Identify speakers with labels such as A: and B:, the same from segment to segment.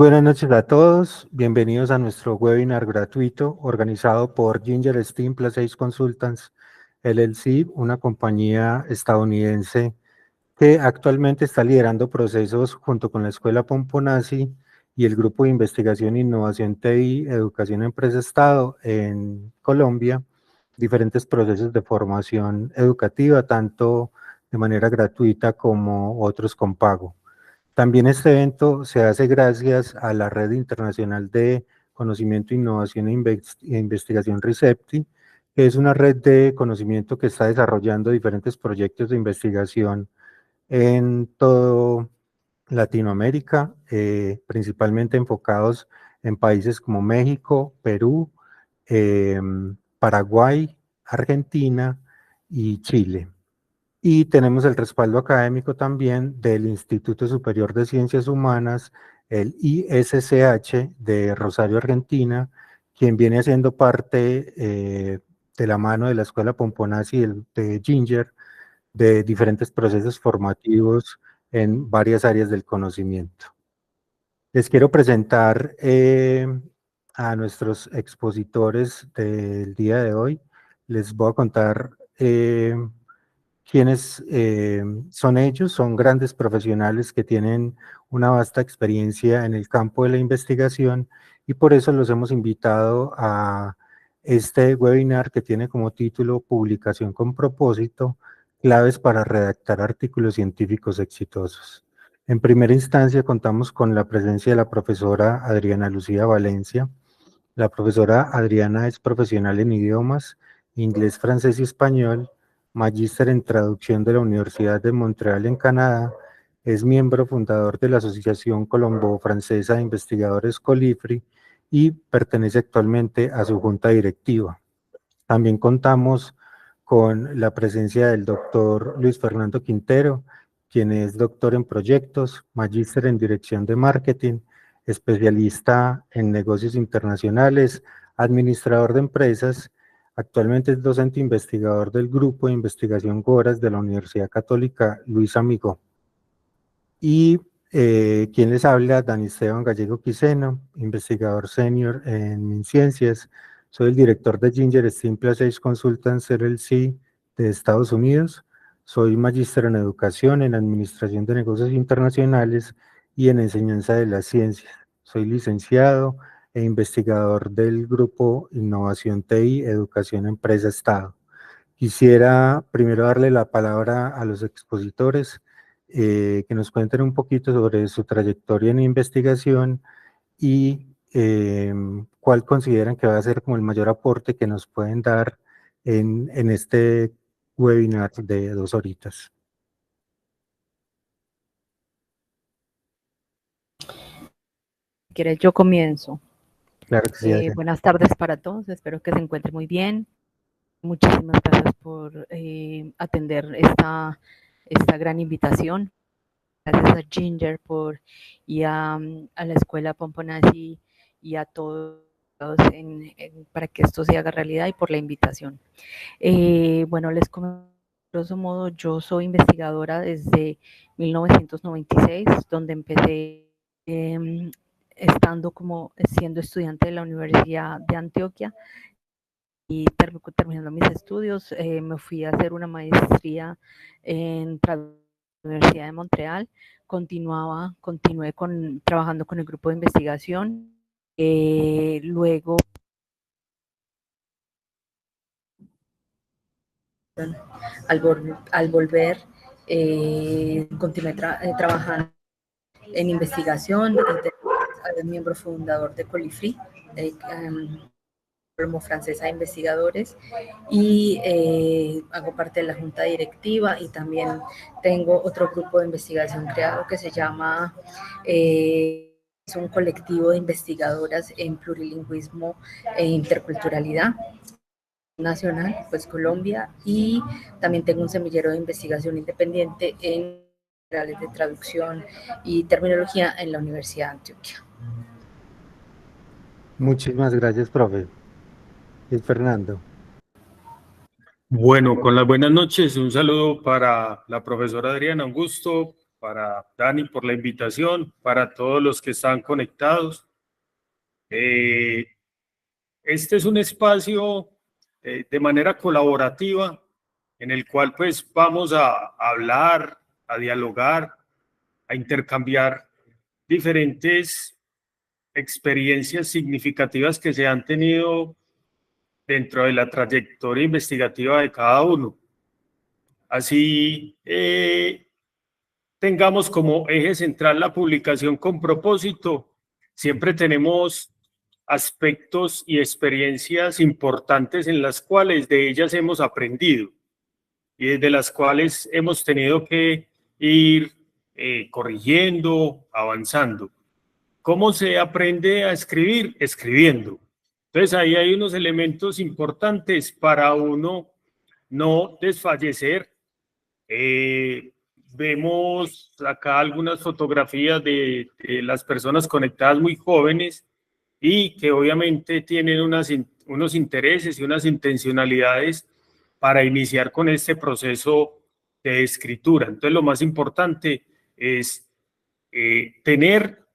A: Buenas noches a todos, bienvenidos a nuestro webinar gratuito organizado por Ginger Steam Plus 6 Consultants LLC, una compañía estadounidense que actualmente está liderando procesos junto con la Escuela Pomponazzi y el Grupo de Investigación e Innovación TI, Educación Empresa Estado en Colombia, diferentes procesos de formación educativa, tanto de manera gratuita como otros con pago. También este evento se hace gracias a la Red Internacional de Conocimiento, Innovación e Investigación RICEPTI, que es una red de conocimiento que está desarrollando diferentes proyectos de investigación en toda Latinoamérica, principalmente enfocados en países como México, Perú, Paraguay, Argentina y Chile. Y tenemos el respaldo académico también del Instituto Superior de Ciencias Humanas, el ISCH de Rosario, Argentina, quien viene siendo parte de la mano de la Escuela Pomponazzi y de Ginger, de diferentes procesos formativos en varias áreas del conocimiento. Les quiero presentar a nuestros expositores del día de hoy. Les voy a contar quiénes son ellos. Son grandes profesionales que tienen una vasta experiencia en el campo de la investigación y por eso los hemos invitado a este webinar que tiene como título Publicación con propósito, claves para redactar artículos científicos exitosos. En primera instancia contamos con la presencia de la profesora Adriana Lucía Valencia. La profesora Adriana es profesional en idiomas, inglés, francés y español, magíster en traducción de la Universidad de Montreal en Canadá, es miembro fundador de la Asociación Colombo-Francesa de Investigadores Colifri y pertenece actualmente a su junta directiva. También contamos con la presencia del doctor Luis Fernando Quintero, quien es doctor en proyectos, magíster en dirección de marketing, especialista en negocios internacionales, administrador de empresas. Actualmente es docente investigador del Grupo de Investigación GORAS de la Universidad Católica Luis Amigó. Y quien les habla, Dani Esteban Gallego Quiseno, investigador senior en MinCiencias. Soy el director de Ginger Steam Plus 6 Consultants LLC de Estados Unidos. Soy magíster en educación, en administración de negocios internacionales y en enseñanza de las ciencias. Soy licenciado e investigador del grupo Innovación TI, Educación Empresa Estado. Quisiera primero darle la palabra a los expositores que nos cuenten un poquito sobre su trayectoria en investigación y cuál consideran que va a ser como el mayor aporte que nos pueden dar en este webinar de 2 horitas.
B: Si quieres, yo comienzo.
A: Claro que sí.
B: Buenas tardes para todos, espero que se encuentren muy bien. Muchísimas gracias por atender esta gran invitación. Gracias a Ginger y a la Escuela Pomponazzi y a todos para que esto se haga realidad y por la invitación. Bueno, les comento, grosso modo, yo soy investigadora desde 1996, donde empecé siendo estudiante de la Universidad de Antioquia y terminando mis estudios me fui a hacer una maestría en la Universidad de Montreal. Continué trabajando con el grupo de investigación. Luego, al volver, continué trabajando en investigación, miembro fundador de Colifri, Colombo Francesa de Investigadores, y hago parte de la junta directiva y también tengo otro grupo de investigación creado que se llama, es un colectivo de investigadoras en plurilingüismo e interculturalidad nacional, pues Colombia, y también tengo un semillero de investigación independiente en de traducción y terminología en la Universidad de Antioquia.
A: Muchísimas gracias, profe. Es Fernando.
C: Bueno, con las buenas noches, un saludo para la profesora Adriana, un gusto para Dani por la invitación, para todos los que están conectados. Este es un espacio de manera colaborativa en el cual pues vamos a hablar, a dialogar, a intercambiar diferentes experiencias significativas que se han tenido dentro de la trayectoria investigativa de cada uno. Así tengamos como eje central la publicación con propósito, siempre tenemos aspectos y experiencias importantes en las cuales de ellas hemos aprendido y desde las cuales hemos tenido que ir corrigiendo, avanzando. ¿Cómo se aprende a escribir? Escribiendo. Entonces ahí hay unos elementos importantes para uno no desfallecer. Vemos acá algunas fotografías de las personas conectadas muy jóvenes y que obviamente tienen unos intereses y unas intencionalidades para iniciar con este proceso de escritura. Entonces lo más importante es tener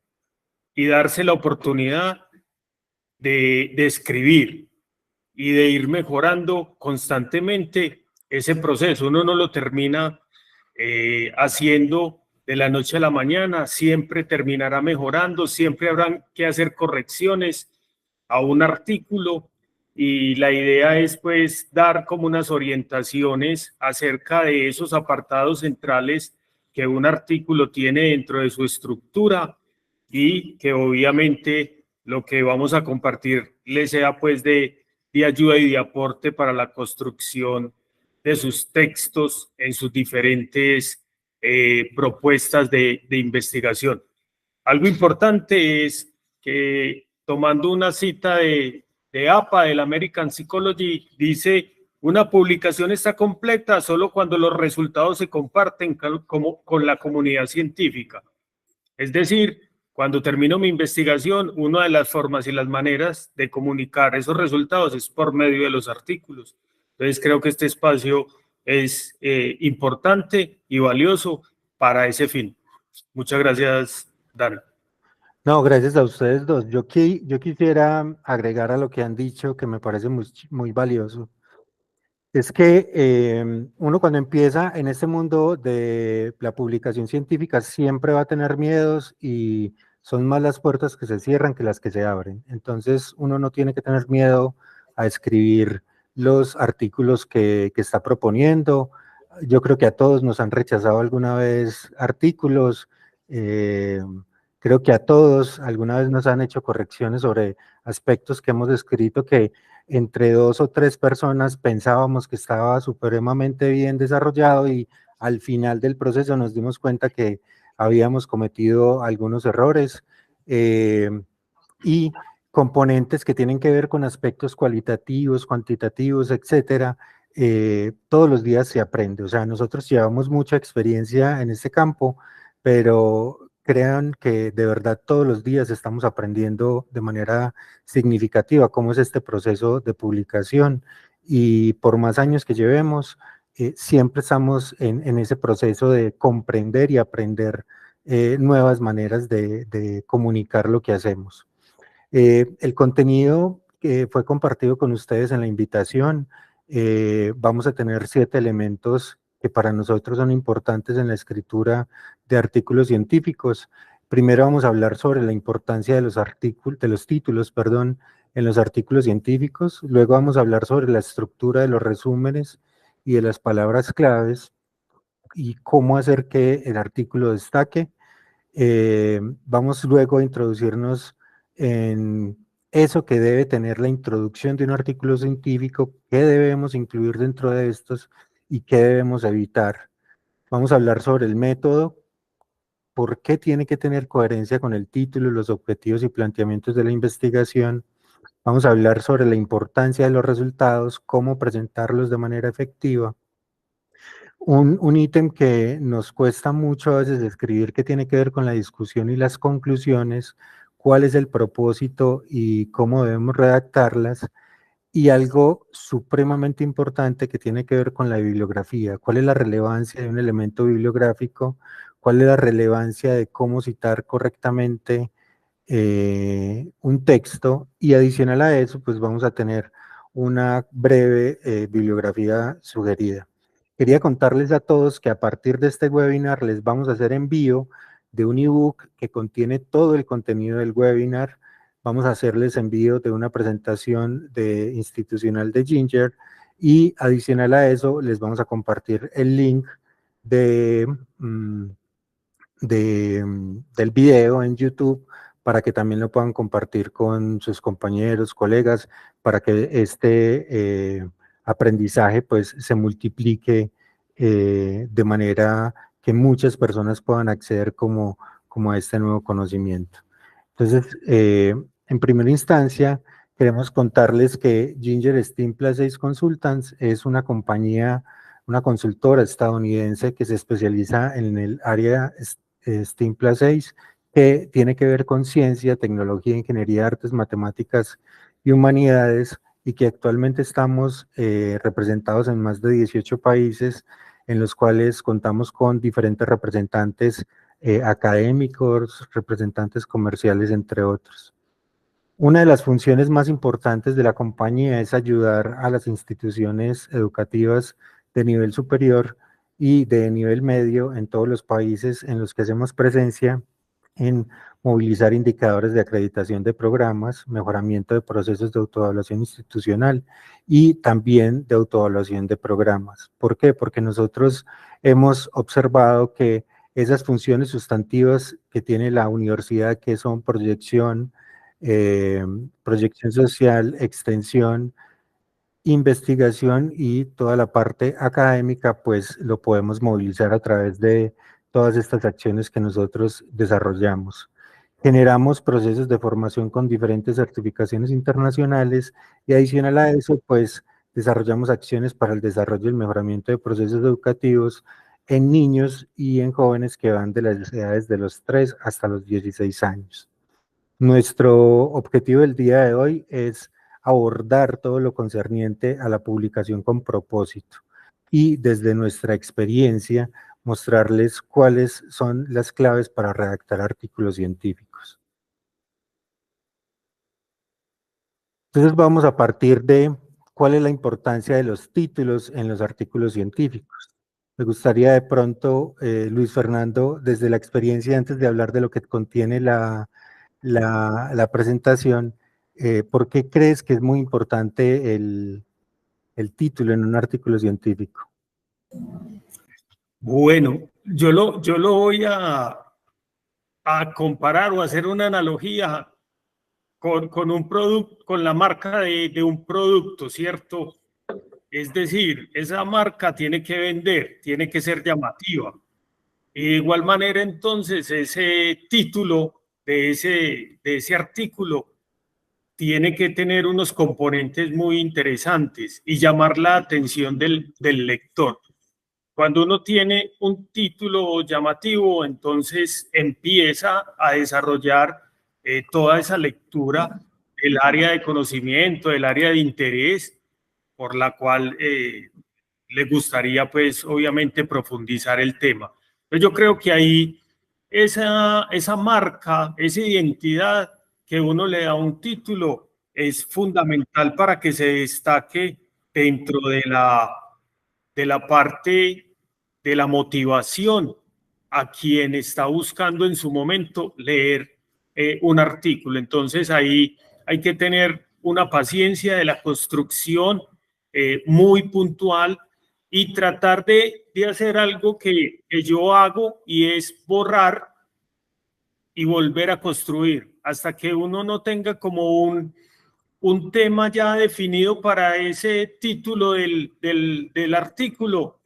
C: y darse la oportunidad de escribir y de ir mejorando constantemente ese proceso. Uno no lo termina haciendo de la noche a la mañana, siempre terminará mejorando, siempre habrán que hacer correcciones a un artículo y la idea es pues dar como unas orientaciones acerca de esos apartados centrales que un artículo tiene dentro de su estructura y que obviamente lo que vamos a compartir le sea pues de ayuda y de aporte para la construcción de sus textos en sus diferentes propuestas de investigación. Algo importante es que tomando una cita de APA, del American Psychology, dice: una publicación está completa solo cuando los resultados se comparten con la comunidad científica. Es decir, cuando termino mi investigación, una de las formas y las maneras de comunicar esos resultados es por medio de los artículos. Entonces creo que este espacio es importante y valioso para ese fin. Muchas gracias, Dani.
A: No, gracias a ustedes dos. Yo quisiera agregar a lo que han dicho, que me parece muy valioso. Es que uno cuando empieza en este mundo de la publicación científica siempre va a tener miedos y son más las puertas que se cierran que las que se abren. Entonces uno no tiene que tener miedo a escribir los artículos que está proponiendo. Yo creo que a todos nos han rechazado alguna vez artículos. Creo que a todos alguna vez nos han hecho correcciones sobre aspectos que hemos escrito que entre 2 o 3 personas pensábamos que estaba supremamente bien desarrollado y al final del proceso nos dimos cuenta que habíamos cometido algunos errores y componentes que tienen que ver con aspectos cualitativos, cuantitativos, etcétera. Todos los días se aprende, o sea, nosotros llevamos mucha experiencia en este campo, pero crean que de verdad todos los días estamos aprendiendo de manera significativa cómo es este proceso de publicación y por más años que llevemos, siempre estamos en ese proceso de comprender y aprender nuevas maneras de comunicar lo que hacemos. El contenido que fue compartido con ustedes en la invitación, vamos a tener 7 elementos que para nosotros son importantes en la escritura de artículos científicos. Primero vamos a hablar sobre la importancia de los títulos, en los artículos científicos. Luego vamos a hablar sobre la estructura de los resúmenes y de las palabras claves y cómo hacer que el artículo destaque. Vamos luego a introducirnos en eso que debe tener la introducción de un artículo científico, qué debemos incluir dentro de estos y qué debemos evitar. Vamos a hablar sobre el método, por qué tiene que tener coherencia con el título, los objetivos y planteamientos de la investigación. Vamos a hablar sobre la importancia de los resultados, cómo presentarlos de manera efectiva. Un ítem que nos cuesta mucho a veces escribir, que tiene que ver con la discusión y las conclusiones, cuál es el propósito y cómo debemos redactarlas, y algo supremamente importante que tiene que ver con la bibliografía, cuál es la relevancia de un elemento bibliográfico cuál es la relevancia de cómo citar correctamente un texto, y adicional a eso, pues vamos a tener una breve bibliografía sugerida. Quería contarles a todos que a partir de este webinar les vamos a hacer envío de un ebook que contiene todo el contenido del webinar. Vamos a hacerles envío de una presentación institucional de Ginger, y adicional a eso les vamos a compartir el link del video en YouTube, para que también lo puedan compartir con sus compañeros, colegas, para que este aprendizaje pues se multiplique de manera que muchas personas puedan acceder como a este nuevo conocimiento. Entonces, en primera instancia, queremos contarles que Ginger Steam Plus 6 Consultants es una compañía, una consultora estadounidense que se especializa en el área STEAM Plus 6, que tiene que ver con ciencia, tecnología, ingeniería, artes, matemáticas y humanidades, y que actualmente estamos representados en más de 18 países, en los cuales contamos con diferentes representantes académicos, representantes comerciales, entre otros. Una de las funciones más importantes de la compañía es ayudar a las instituciones educativas de nivel superior y de nivel medio en todos los países en los que hacemos presencia, en movilizar indicadores de acreditación de programas, mejoramiento de procesos de autoevaluación institucional y también de autoevaluación de programas. ¿Por qué? Porque nosotros hemos observado que esas funciones sustantivas que tiene la universidad, que son proyección social, extensión, investigación y toda la parte académica, pues lo podemos movilizar a través de todas estas acciones que nosotros desarrollamos. Generamos procesos de formación con diferentes certificaciones internacionales, y adicional a eso, pues desarrollamos acciones para el desarrollo y el mejoramiento de procesos educativos en niños y en jóvenes que van de las edades de los 3 hasta los 16 años. Nuestro objetivo del día de hoy es abordar todo lo concerniente a la publicación con propósito, y desde nuestra experiencia mostrarles cuáles son las claves para redactar artículos científicos. Entonces vamos a partir de cuál es la importancia de los títulos en los artículos científicos. Me gustaría de pronto, Luis Fernando, desde la experiencia, antes de hablar de lo que contiene la presentación, ¿por qué crees que es muy importante el título en un artículo científico?
C: Bueno, yo lo voy a comparar o hacer una analogía con un producto, con la marca de un producto, ¿cierto? Es decir, esa marca tiene que vender, tiene que ser llamativa. Y de igual manera, entonces, ese título de ese artículo tiene que tener unos componentes muy interesantes y llamar la atención del lector. Cuando uno tiene un título llamativo, entonces empieza a desarrollar toda esa lectura del área de conocimiento, del área de interés, por la cual le gustaría, pues, obviamente, profundizar el tema. Entonces, yo creo que ahí esa marca, esa identidad que uno le da a un título es fundamental para que se destaque dentro de la parte de la motivación a quien está buscando en su momento leer un artículo. Entonces ahí hay que tener una paciencia de la construcción muy puntual y tratar de hacer algo que yo hago, y es borrar y volver a construir hasta que uno no tenga como un tema ya definido para ese título del artículo.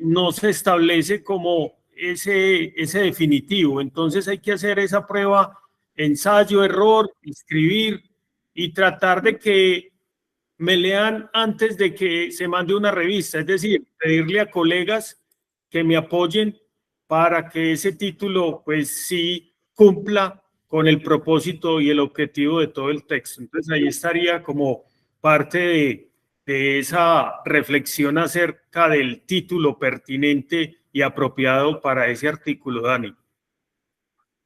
C: No se establece como ese definitivo. Entonces hay que hacer esa prueba, ensayo, error, escribir y tratar de que me lean antes de que se mande una revista. Es decir, pedirle a colegas que me apoyen para que ese título pues sí cumpla con el propósito y el objetivo de todo el texto. Entonces ahí estaría como parte de esa reflexión acerca del título pertinente y apropiado para ese artículo, Dani.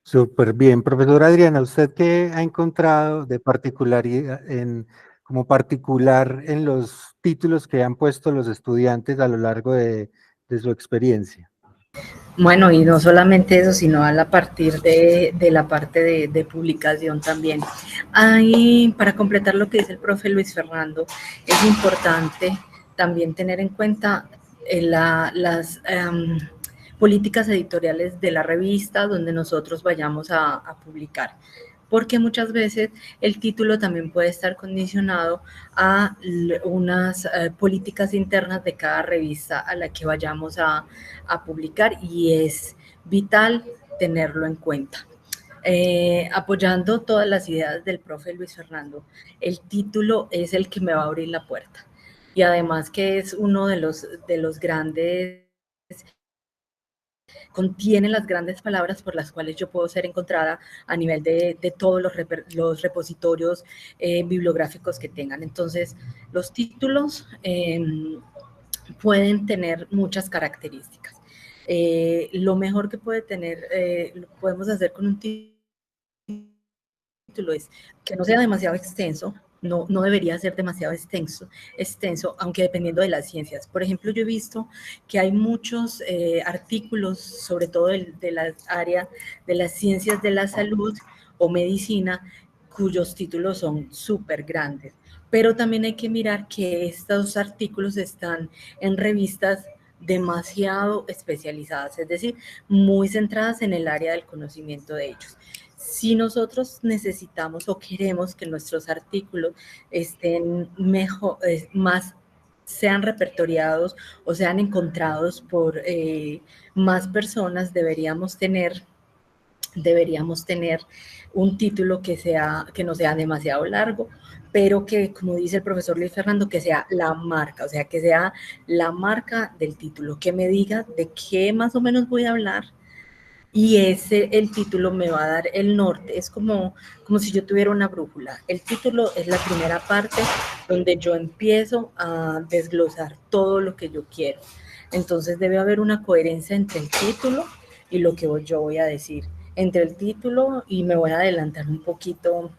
A: Súper bien. Profesora Adriana, ¿usted qué ha encontrado de particularidad como particular en los títulos que han puesto los estudiantes a lo largo de su experiencia?
B: Bueno, y no solamente eso, sino a partir de la parte de publicación también. Para completar lo que dice el profe Luis Fernando, es importante también tener en cuenta las políticas editoriales de la revista donde nosotros vayamos a publicar, porque muchas veces el título también puede estar condicionado a unas políticas internas de cada revista a la que vayamos a publicar, y es vital tenerlo en cuenta. Apoyando todas las ideas del profe Luis Fernando, el título es el que me va a abrir la puerta, y además que es uno de los grandes, contiene las grandes palabras por las cuales yo puedo ser encontrada a nivel de todos los repositorios bibliográficos que tengan. Entonces, los títulos pueden tener muchas características. Lo mejor que podemos hacer con un título es que no sea demasiado extenso. No debería ser demasiado extenso, aunque dependiendo de las ciencias. Por ejemplo, yo he visto que hay muchos artículos, sobre todo de la área de las ciencias de la salud o medicina, cuyos títulos son súper grandes. Pero también hay que mirar que estos artículos están en revistas demasiado especializadas, es decir, muy centradas en el área del conocimiento de ellos. Si nosotros necesitamos o queremos que nuestros artículos estén sean repertoriados o sean encontrados por más personas, deberíamos tener un título que no sea demasiado largo, pero que, como dice el profesor Luis Fernando, que sea la marca, o sea, que sea la marca del título, que me diga de qué más o menos voy a hablar, y el título me va a dar el norte. Es como si yo tuviera una brújula. El título es la primera parte donde yo empiezo a desglosar todo lo que yo quiero. Entonces debe haber una coherencia entre el título y lo que yo voy a decir. Entre el título, y me voy a adelantar un poquito,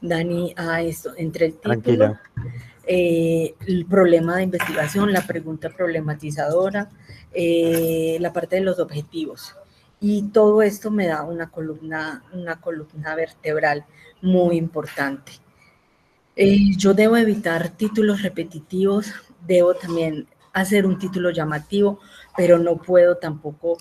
B: Dani, a esto, entre el título, el problema de investigación, la pregunta problematizadora, la parte de los objetivos. Y todo esto me da una columna vertebral muy importante. Yo debo evitar títulos repetitivos, debo también hacer un título llamativo, pero no puedo tampoco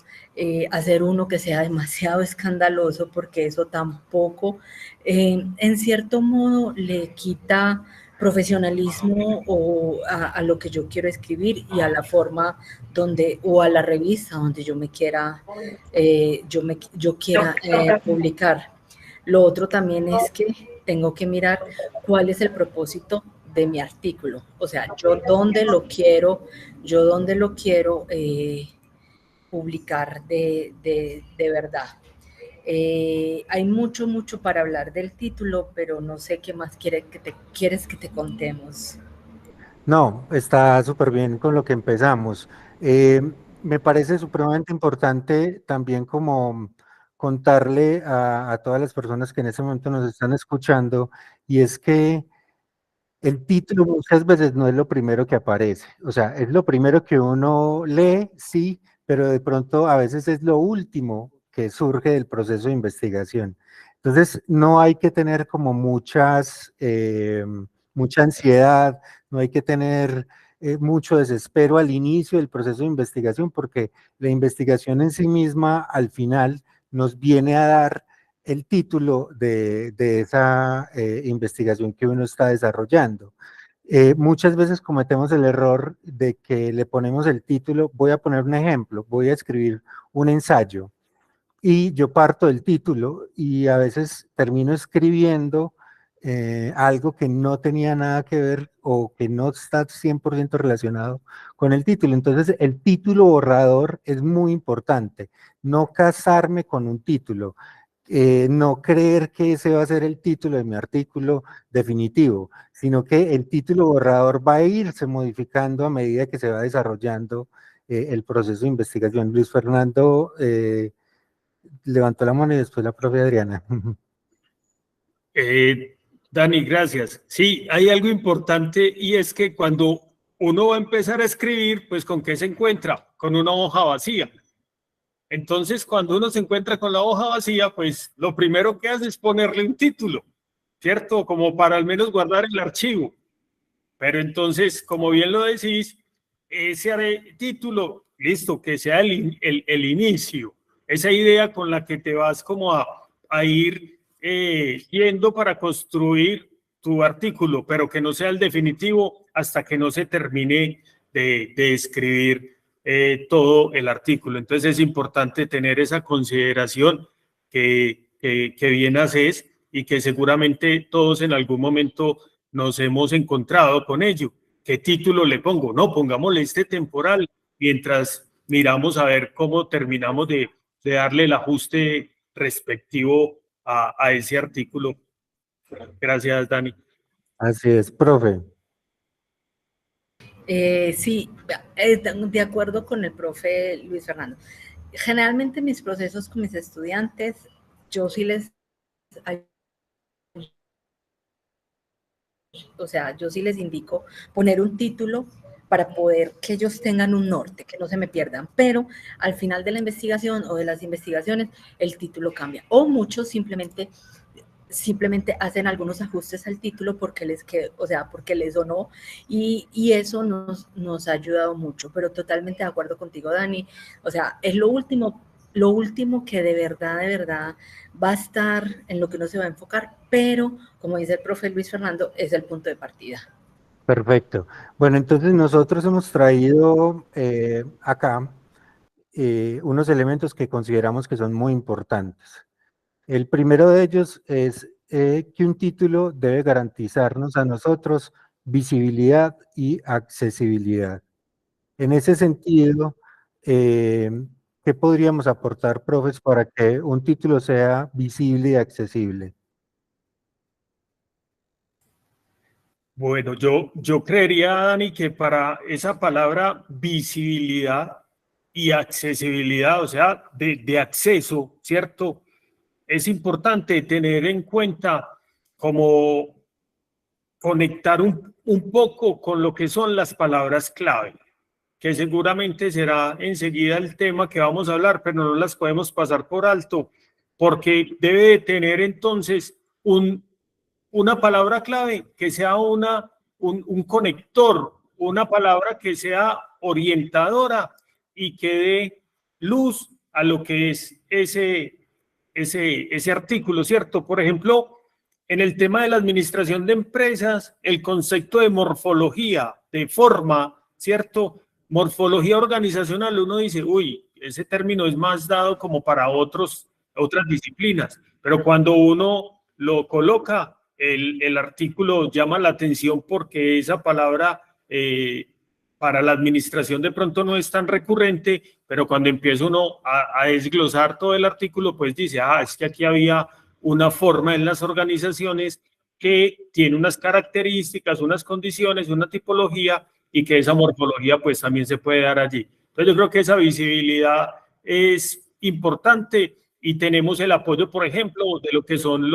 B: hacer uno que sea demasiado escandaloso, porque eso tampoco, en cierto modo, le quita profesionalismo a lo que yo quiero escribir y a la forma o a la revista donde yo me quiera, publicar. Lo otro también es que tengo que mirar cuál es el propósito de mi artículo, o sea, yo dónde lo quiero publicar de verdad. Hay mucho para hablar del título, pero no sé qué más quieres que te contemos.
A: No, está súper bien con lo que empezamos. Me parece supremamente importante también como contarle a todas las personas que en este momento nos están escuchando, y es que el título muchas veces no es lo primero que aparece, o sea, es lo primero que uno lee, sí, pero de pronto a veces es lo último que surge del proceso de investigación. Entonces, no hay que tener como mucha ansiedad, no hay que tener mucho desespero al inicio del proceso de investigación, porque la investigación en sí misma al final nos viene a dar el título de esa investigación que uno está desarrollando. Muchas veces cometemos el error de que le ponemos el título. Voy a poner un ejemplo, voy a escribir un ensayo y yo parto del título y a veces termino escribiendo algo que no tenía nada que ver o que no está 100% relacionado con el título. Entonces, el título borrador es muy importante. No casarme con un título. No creer que ese va a ser el título de mi artículo definitivo, sino que el título borrador va a irse modificando a medida que se va desarrollando el proceso de investigación. Luis Fernando levantó la mano y después la profe Adriana.
C: Dani, gracias. Sí, hay algo importante y es que cuando uno va a empezar a escribir, pues ¿con qué se encuentra? Con una hoja vacía. Entonces, cuando uno se encuentra con la hoja vacía, pues lo primero que hace es ponerle un título, ¿cierto? Como para al menos guardar el archivo. Pero entonces, como bien lo decís, ese título, listo, que sea el inicio, esa idea con la que te vas como a ir yendo para construir tu artículo, pero que no sea el definitivo hasta que no se termine de escribir todo el artículo. Entonces es importante tener esa consideración que bien haces y que seguramente todos en algún momento nos hemos encontrado con ello. ¿Qué título le pongo? No, pongámosle este temporal mientras miramos a ver cómo terminamos de darle el ajuste respectivo a ese artículo. Gracias, Dani.
A: Así es, profe.
B: Sí, de acuerdo con el profe Luis Fernando. Generalmente mis procesos con mis estudiantes, yo sí les indico poner un título para poder que ellos tengan un norte, que no se me pierdan, pero al final de la investigación o de las investigaciones el título cambia, o muchos simplemente hacen algunos ajustes al título porque les quedó, o sea, porque les sonó, y eso nos ha ayudado mucho, pero totalmente de acuerdo contigo, Dani. O sea, es lo último que de verdad va a estar en lo que uno se va a enfocar, pero como dice el profe Luis Fernando, es el punto de partida.
A: Perfecto. Bueno, entonces nosotros hemos traído acá unos elementos que consideramos que son muy importantes. El primero de ellos es que un título debe garantizarnos a nosotros visibilidad y accesibilidad. En ese sentido, ¿qué podríamos aportar, profes, para que un título sea visible y accesible?
C: Bueno, yo creería, Dani, que para esa palabra visibilidad y accesibilidad, o sea, de acceso, ¿cierto? Es importante tener en cuenta como conectar un poco con lo que son las palabras clave, que seguramente será enseguida el tema que vamos a hablar, pero no las podemos pasar por alto, porque debe de tener entonces una palabra clave que sea un conector, una palabra que sea orientadora y que dé luz a lo que es ese artículo, ¿cierto? Por ejemplo, en el tema de la administración de empresas, el concepto de morfología, de forma, ¿cierto? Morfología organizacional, uno dice, uy, ese término es más dado como para otras disciplinas, pero cuando uno lo coloca, el artículo llama la atención porque esa palabra para la administración de pronto no es tan recurrente, pero cuando empieza uno a desglosar todo el artículo, pues dice, es que aquí había una forma en las organizaciones que tiene unas características, unas condiciones, una tipología y que esa morfología pues también se puede dar allí. Entonces yo creo que esa visibilidad es importante y tenemos el apoyo, por ejemplo, de lo que son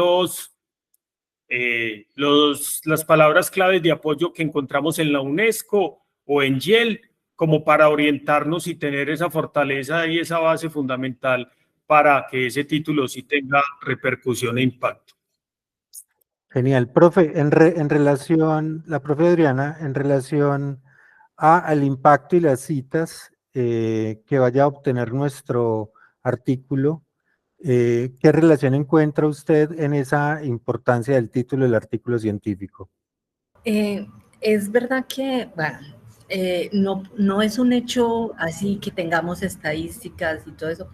C: las palabras claves de apoyo que encontramos en la UNESCO o en YEL, como para orientarnos y tener esa fortaleza y esa base fundamental para que ese título sí tenga repercusión e impacto.
A: Genial. Profe, en relación, la profe Adriana, en relación al impacto y las citas que vaya a obtener nuestro artículo, ¿qué relación encuentra usted en esa importancia del título del artículo científico?
B: Es verdad que, bueno, no es un hecho así que tengamos estadísticas y todo eso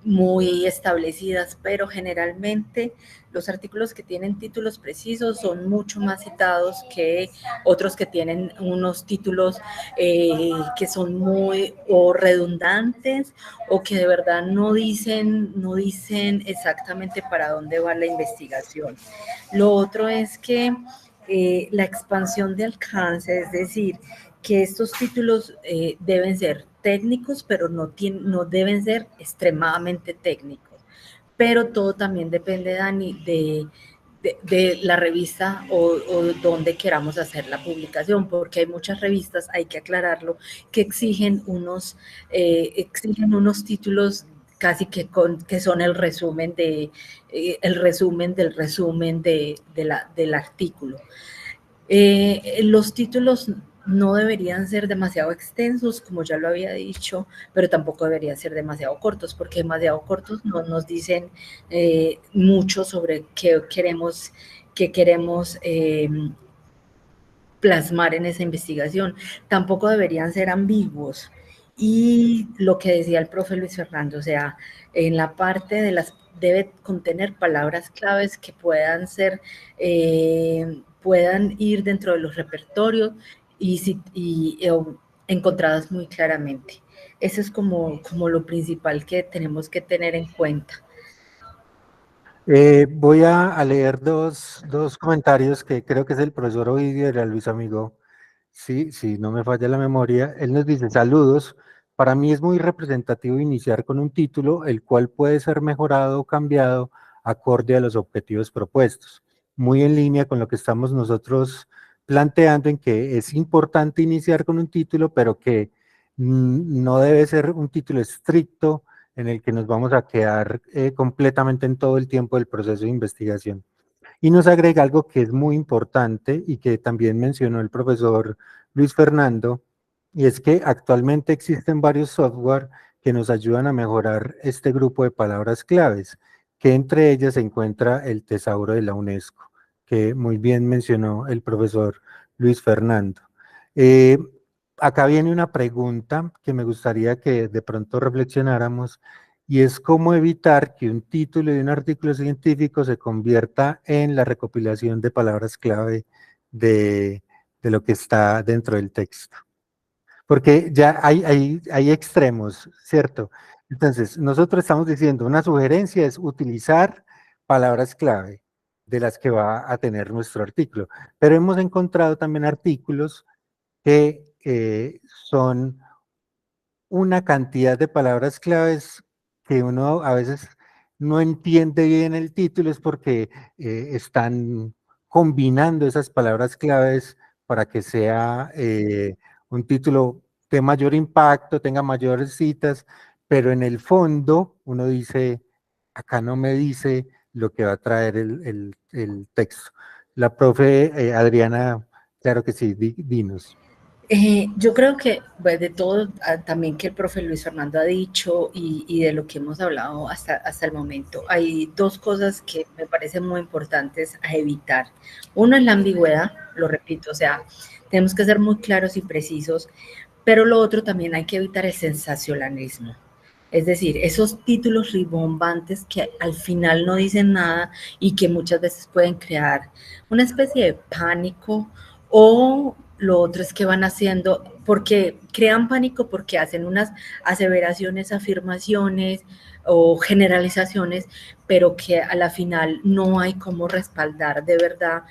B: muy establecidas, pero generalmente los artículos que tienen títulos precisos son mucho más citados que otros que tienen unos títulos que son muy o redundantes o que de verdad no dicen exactamente para dónde va la investigación. Lo otro es que la expansión de alcance, es decir, que estos títulos deben ser técnicos, pero no deben ser extremadamente técnicos. Pero todo también depende, Dani, de la revista o donde queramos hacer la publicación, porque hay muchas revistas, hay que aclararlo, que exigen unos títulos casi que son el resumen del artículo. Los títulos no deberían ser demasiado extensos, como ya lo había dicho, pero tampoco deberían ser demasiado cortos, porque demasiado cortos no nos dicen mucho sobre qué queremos plasmar en esa investigación. Tampoco deberían ser ambiguos. Y lo que decía el profe Luis Fernando, o sea, en la parte de debe contener palabras claves que puedan ir dentro de los repertorios y encontradas muy claramente. Eso es como lo principal que tenemos que tener en cuenta.
A: Voy a leer dos comentarios que creo que es el profesor Ovidio era Luis Amigo. Sí, no me falla la memoria. Él nos dice, saludos. Para mí es muy representativo iniciar con un título, el cual puede ser mejorado o cambiado acorde a los objetivos propuestos. Muy en línea con lo que estamos nosotros planteando en que es importante iniciar con un título, pero que no debe ser un título estricto en el que nos vamos a quedar completamente en todo el tiempo del proceso de investigación. Y nos agrega algo que es muy importante y que también mencionó el profesor Luis Fernando, y es que actualmente existen varios software que nos ayudan a mejorar este grupo de palabras claves, que entre ellas se encuentra el Tesauro de la UNESCO, que muy bien mencionó el profesor Luis Fernando. Acá viene una pregunta que me gustaría que de pronto reflexionáramos, y es cómo evitar que un título de un artículo científico se convierta en la recopilación de palabras clave de lo que está dentro del texto. Porque ya hay extremos, ¿cierto? Entonces, nosotros estamos diciendo, una sugerencia es utilizar palabras clave de las que va a tener nuestro artículo, pero hemos encontrado también artículos que son una cantidad de palabras claves que uno a veces no entiende bien el título, es porque están combinando esas palabras claves para que sea un título de mayor impacto, tenga mayores citas, pero en el fondo uno dice, acá no me dice lo que va a traer el texto. La profe Adriana, claro que sí, dinos.
B: Yo creo que pues, de todo también que el profe Luis Fernando ha dicho y de lo que hemos hablado hasta el momento, hay dos cosas que me parecen muy importantes a evitar. Uno es la ambigüedad, lo repito, o sea, tenemos que ser muy claros y precisos, pero lo otro también hay que evitar el sensacionalismo. Es decir, esos títulos rimbombantes que al final no dicen nada y que muchas veces pueden crear una especie de pánico, o lo otro es que van haciendo, porque crean pánico porque hacen unas aseveraciones, afirmaciones o generalizaciones, pero que a la final no hay cómo respaldar de verdad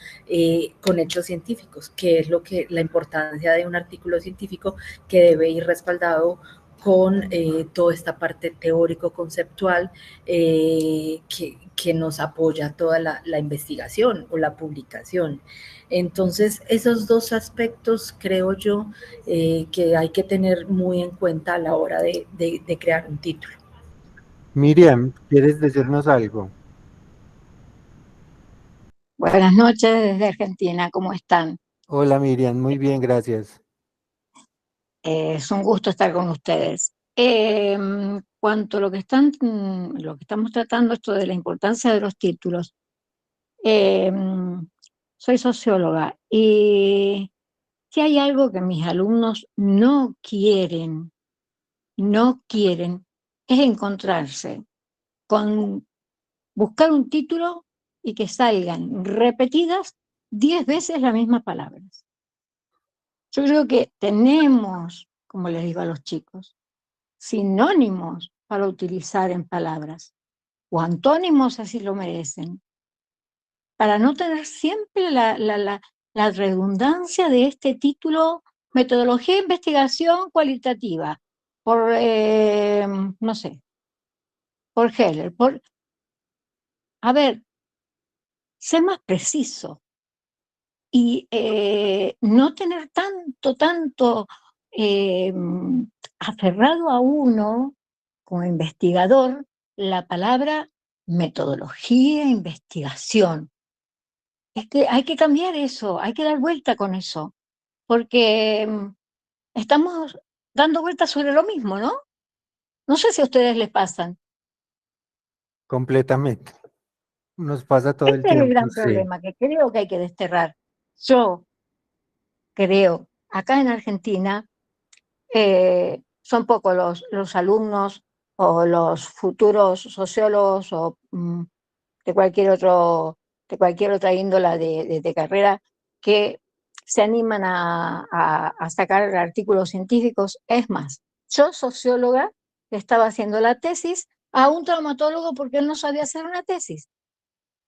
B: con hechos científicos, que es la importancia de un artículo científico, que debe ir respaldado con toda esta parte teórico-conceptual que nos apoya toda la investigación o la publicación. Entonces, esos dos aspectos creo yo que hay que tener muy en cuenta a la hora de crear un título.
A: Miriam, ¿quieres decirnos algo?
D: Buenas noches desde Argentina, ¿cómo están?
A: Hola Miriam, muy bien, gracias.
D: Es un gusto estar con ustedes. Cuanto a lo que estamos tratando, esto de la importancia de los títulos, eh, soy socióloga y si hay algo que mis alumnos no quieren, es encontrarse con buscar un título y que salgan repetidas 10 veces las mismas palabras. Yo creo que tenemos, como les digo a los chicos, sinónimos para utilizar en palabras, o antónimos así lo merecen, para no tener siempre la redundancia de este título metodología de investigación cualitativa, por, no sé, por Heller, a ver, ser más preciso y no tener tanto aferrado a uno como investigador la palabra metodología, investigación. Es que hay que cambiar eso, hay que dar vuelta con eso, porque estamos dando vueltas sobre lo mismo, ¿no? No sé si a ustedes les pasan.
A: Completamente. Nos pasa todo el
D: Este es el
A: tiempo,
D: gran
A: sí.
D: problema que creo que hay que desterrar. Yo creo, acá en Argentina, son pocos los alumnos o los futuros sociólogos o de de cualquier otra índola de carrera que se animan a sacar artículos científicos. Es más, yo, socióloga, estaba haciendo la tesis a un traumatólogo porque él no sabía hacer una tesis.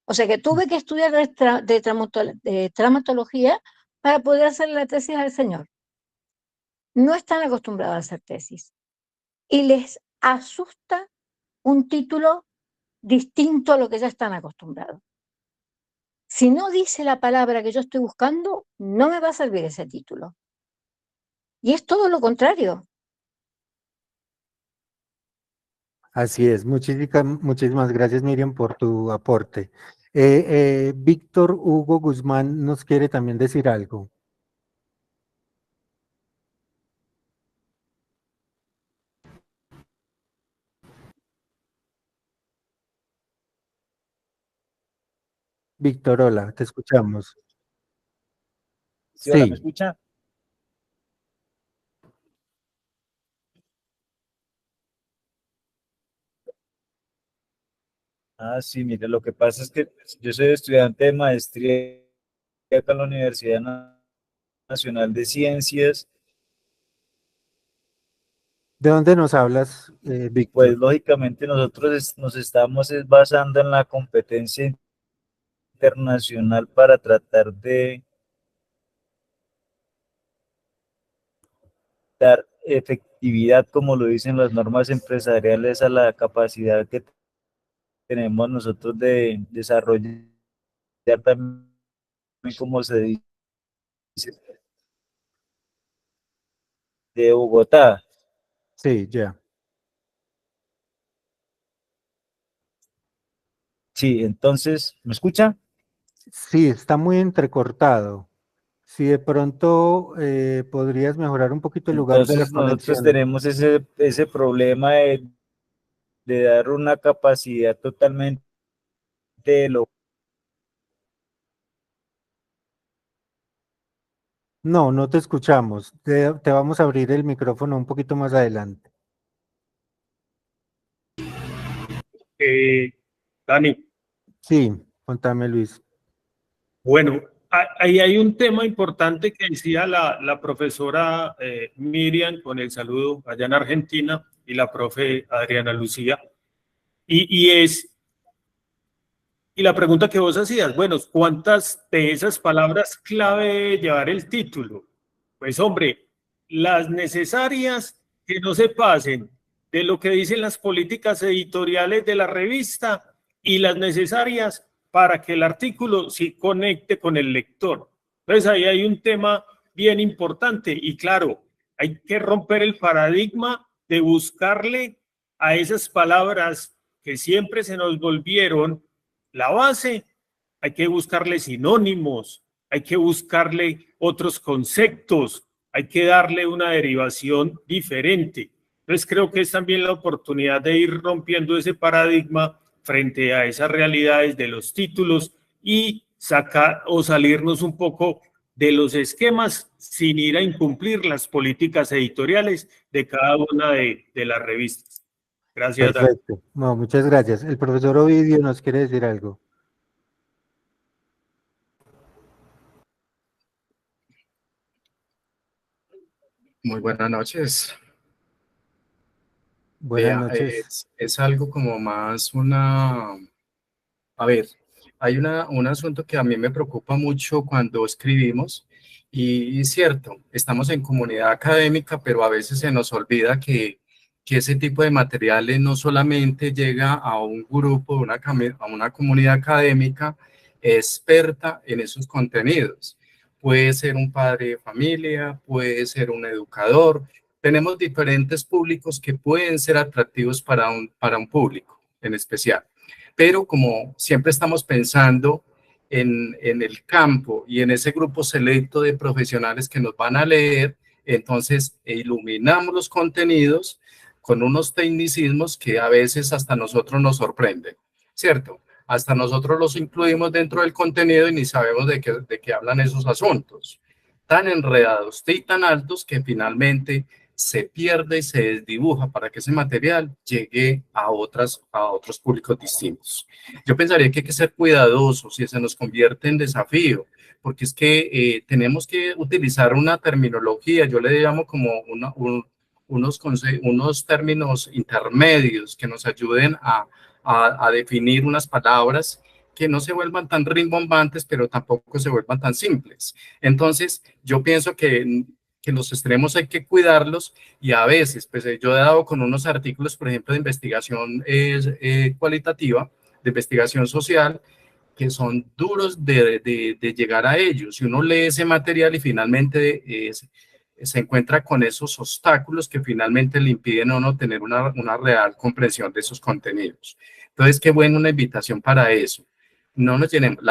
D: O sea que tuve que estudiar de traumatología para poder hacer la tesis al señor. No están acostumbrados a hacer tesis y les asusta un título distinto a lo que ya están acostumbrados. Si no dice la palabra que yo estoy buscando, no me va a servir ese título. Y es todo lo contrario.
A: Así es. Muchísimas gracias, Miriam, por tu aporte. Víctor Hugo Guzmán nos quiere también decir algo. Víctor, hola, te escuchamos.
E: Sí, hola, ¿me
A: Sí,
E: escucha? Ah, sí, mire, lo que pasa es que yo soy estudiante de maestría acá en la Universidad Nacional de Ciencias
A: ¿de dónde nos hablas,
E: y pues
A: Víctor?
E: lógicamente nosotros nos estamos basando en la competencia internacional para tratar de dar efectividad, como lo dicen las normas empresariales, a la capacidad que tenemos nosotros de desarrollar también, como se dice, de Bogotá.
A: Sí, ya.
E: Sí, entonces, ¿me escucha?
A: Sí, está muy entrecortado. Si de pronto podrías mejorar un poquito el lugar de la
E: Entonces nosotros
A: conexión.
E: tenemos ese problema de dar una capacidad totalmente de lo
A: No, no te escuchamos. Te vamos a abrir el micrófono un poquito más adelante.
C: Dani,
A: Sí, contame, Luis.
C: bueno, ahí hay un tema importante que decía la profesora Miriam con el saludo allá en Argentina y la profe Adriana Lucía, y la pregunta que vos hacías, bueno, ¿cuántas de esas palabras clave debe llevar el título? Pues hombre, las necesarias que no se pasen de lo que dicen las políticas editoriales de la revista y las necesarias para que el artículo sí conecte con el lector. Entonces ahí hay un tema bien importante y claro, hay que romper el paradigma de buscarle a esas palabras que siempre se nos volvieron la base, hay que buscarle sinónimos, hay que buscarle otros conceptos, hay que darle una derivación diferente. Entonces creo que es también la oportunidad de ir rompiendo ese paradigma frente a esas realidades de los títulos y sacar o salirnos un poco de los esquemas sin ir a incumplir las políticas editoriales de cada una de las revistas. Gracias, Dani.
A: Perfecto. No, muchas gracias. El profesor Ovidio nos quiere decir algo.
F: Muy buenas noches.
A: Buenas
F: Vea,
A: noches.
F: es algo como más una... A ver, hay un asunto que a mí me preocupa mucho cuando escribimos Y cierto, estamos en comunidad académica, pero a veces se nos olvida que ese tipo de materiales no solamente llega a un grupo, a una comunidad académica experta en esos contenidos. Puede ser un padre de familia, puede ser un educador. Tenemos diferentes públicos que pueden ser atractivos para un público en especial. Pero como siempre estamos pensando en el campo y en ese grupo selecto de profesionales que nos van a leer, entonces iluminamos los contenidos con unos tecnicismos que a veces hasta nosotros nos sorprenden, ¿cierto? Hasta nosotros los incluimos dentro del contenido y ni sabemos de qué hablan esos asuntos. Tan enredados y tan altos que finalmente se pierde y se desdibuja para que ese material llegue a otros públicos distintos. Yo pensaría que hay que ser cuidadosos y se nos convierte en desafío, porque es que tenemos que utilizar una terminología, yo le llamo como unos términos intermedios que nos ayuden a definir unas palabras que no se vuelvan tan rimbombantes, pero tampoco se vuelvan tan simples. Entonces, yo pienso que los extremos hay que cuidarlos y a veces, pues yo he dado con unos artículos, por ejemplo, de investigación cualitativa, de investigación social, que son duros de llegar a ellos. Y uno lee ese material y finalmente se encuentra con esos obstáculos que finalmente le impiden a uno tener una real comprensión de esos contenidos. Entonces, qué buena una invitación para eso. No nos llenemos,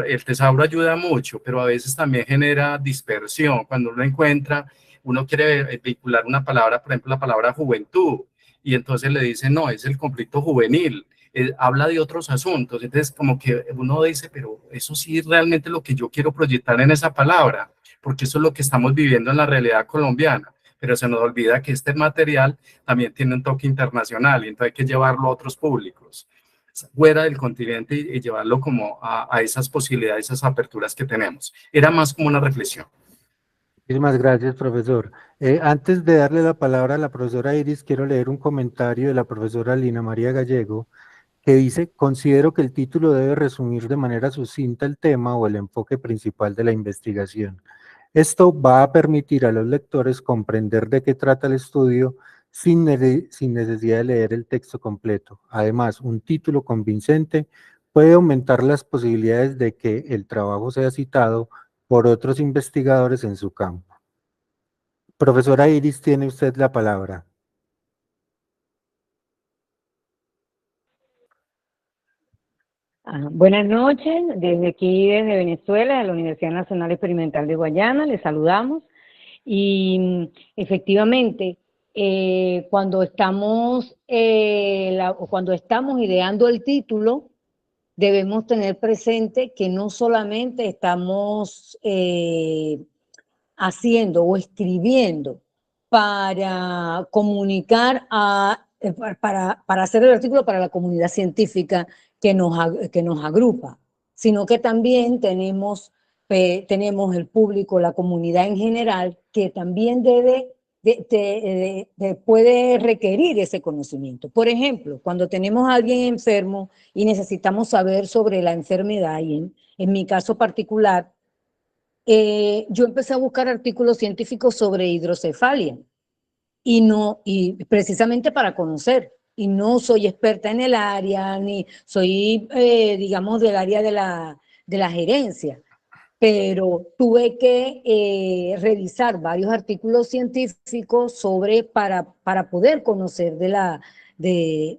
F: el tesauro ayuda mucho, pero a veces también genera dispersión. Cuando uno encuentra, uno quiere vincular una palabra, por ejemplo, la palabra juventud, y entonces le dicen, no, es el conflicto juvenil, habla de otros asuntos. Entonces, como que uno dice, pero eso sí es realmente lo que yo quiero proyectar en esa palabra, porque eso es lo que estamos viviendo en la realidad colombiana. Pero se nos olvida que este material también tiene un toque internacional y entonces hay que llevarlo a otros públicos fuera del continente y llevarlo como a esas posibilidades, esas aperturas que tenemos. Era más como una reflexión.
A: Muchísimas gracias, profesor. Antes de darle la palabra a la profesora Iris, quiero leer un comentario de la profesora Lina María Gallego, que dice: considero que el título debe resumir de manera sucinta el tema o el enfoque principal de la investigación. Esto va a permitir a los lectores comprender de qué trata el estudio sin necesidad de leer el texto completo. Además, un título convincente puede aumentar las posibilidades de que el trabajo sea citado por otros investigadores en su campo. Profesora Iris, tiene usted la palabra.
G: Buenas noches, desde aquí, desde Venezuela, de la Universidad Nacional Experimental de Guayana, les saludamos. Y efectivamente, cuando estamos ideando el título, debemos tener presente que no solamente estamos haciendo o escribiendo para comunicar para hacer el artículo para la comunidad científica que nos agrupa, sino que también tenemos el público, la comunidad en general, que también puede requerir ese conocimiento. Por ejemplo, cuando tenemos a alguien enfermo y necesitamos saber sobre la enfermedad, y en mi caso particular, yo empecé a buscar artículos científicos sobre hidrocefalia y precisamente para conocer. Y no soy experta en el área, ni soy, digamos, del área de la gerencia, pero tuve que revisar varios artículos científicos para poder conocer de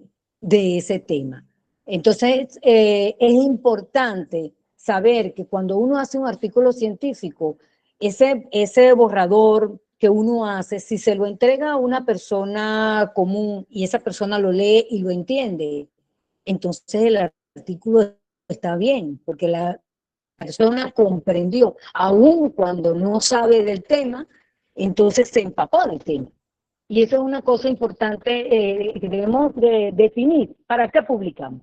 G: ese tema. Entonces, es importante saber que cuando uno hace un artículo científico, ese borrador que uno hace, si se lo entrega a una persona común y esa persona lo lee y lo entiende, entonces el artículo está bien, porque la persona comprendió, aun cuando no sabe del tema, entonces se empapó del tema. Y eso es una cosa importante que debemos de definir. ¿Para qué publicamos?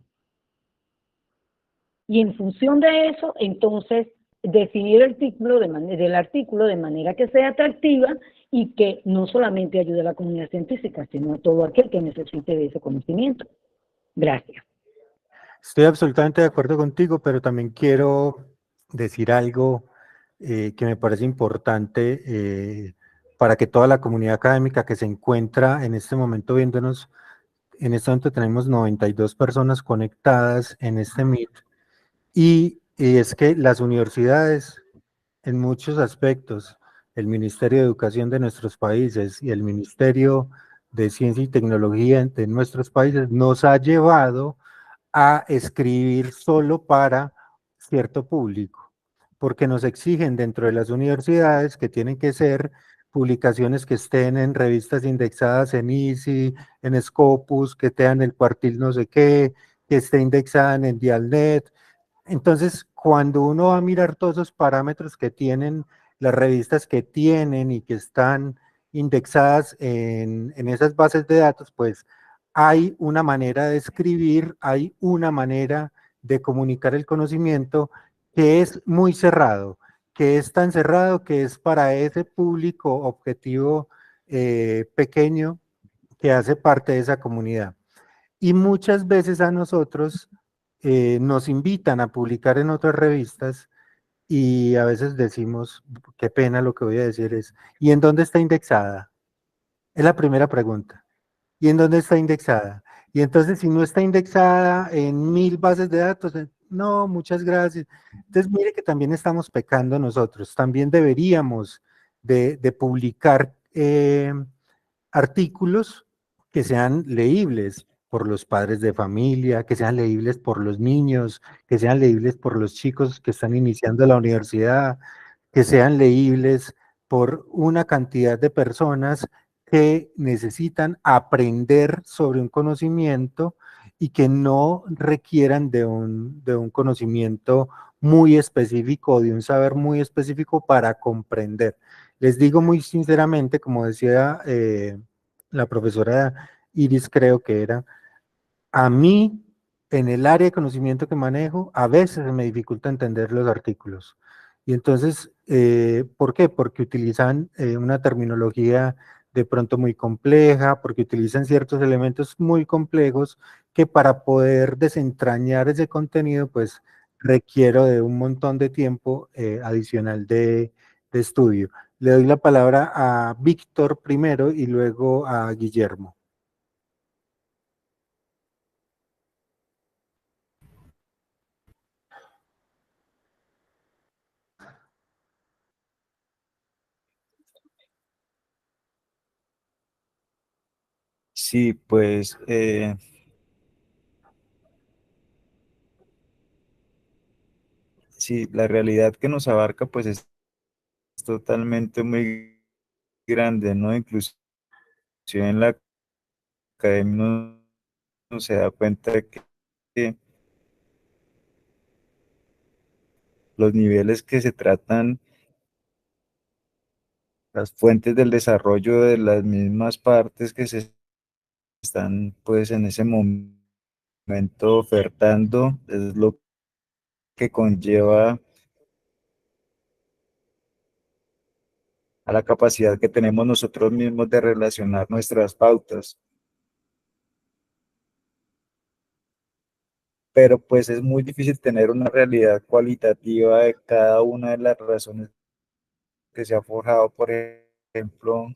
G: Y en función de eso, entonces, definir el título del artículo de manera que sea atractiva y que no solamente ayude a la comunidad científica, sino a todo aquel que necesite de ese conocimiento. Gracias.
A: Estoy absolutamente de acuerdo contigo, pero también quiero decir algo que me parece importante para que toda la comunidad académica que se encuentra en este momento viéndonos, en este momento tenemos 92 personas conectadas en este Meet, y es que las universidades, en muchos aspectos, el Ministerio de Educación de nuestros países y el Ministerio de Ciencia y Tecnología de nuestros países nos ha llevado a escribir solo para cierto público, porque nos exigen dentro de las universidades que tienen que ser publicaciones que estén en revistas indexadas en ISI, en Scopus, que tengan el cuartil no sé qué, que esté indexada en Dialnet. Entonces, cuando uno va a mirar todos esos parámetros que tienen las revistas que tienen y que están indexadas en esas bases de datos, pues hay una manera de escribir, hay una manera de comunicar el conocimiento que es muy cerrado, que es tan cerrado que es para ese público objetivo pequeño que hace parte de esa comunidad. Y muchas veces a nosotros nos invitan a publicar en otras revistas y a veces decimos, qué pena lo que voy a decir es, ¿y en dónde está indexada? Es la primera pregunta. ¿Y en dónde está indexada? Y entonces si no está indexada en 1000 bases de datos, no, muchas gracias. Entonces mire que también estamos pecando nosotros, también deberíamos de publicar artículos que sean leíbles por los padres de familia, que sean leíbles por los niños, que sean leíbles por los chicos que están iniciando la universidad, que sean leíbles por una cantidad de personas que necesitan aprender sobre un conocimiento y que no requieran de un conocimiento muy específico o de un saber muy específico para comprender. Les digo muy sinceramente, como decía la profesora Iris, creo que era, a mí, en el área de conocimiento que manejo, a veces me dificulta entender los artículos. Y entonces, ¿por qué? Porque utilizan una terminología de pronto muy compleja, porque utilizan ciertos elementos muy complejos que para poder desentrañar ese contenido, pues requiero de un montón de tiempo adicional de estudio. Le doy la palabra a Víctor primero y luego a Guillermo.
E: Sí, pues sí, la realidad que nos abarca pues es totalmente muy grande, ¿no? Inclusive en la academia uno se da cuenta de que los niveles que se tratan, las fuentes del desarrollo de las mismas partes que se están pues en ese momento ofertando, es lo que conlleva a la capacidad que tenemos nosotros mismos de relacionar nuestras pautas. Pero pues es muy difícil tener una realidad cualitativa de cada una de las razones que se ha forjado, por ejemplo,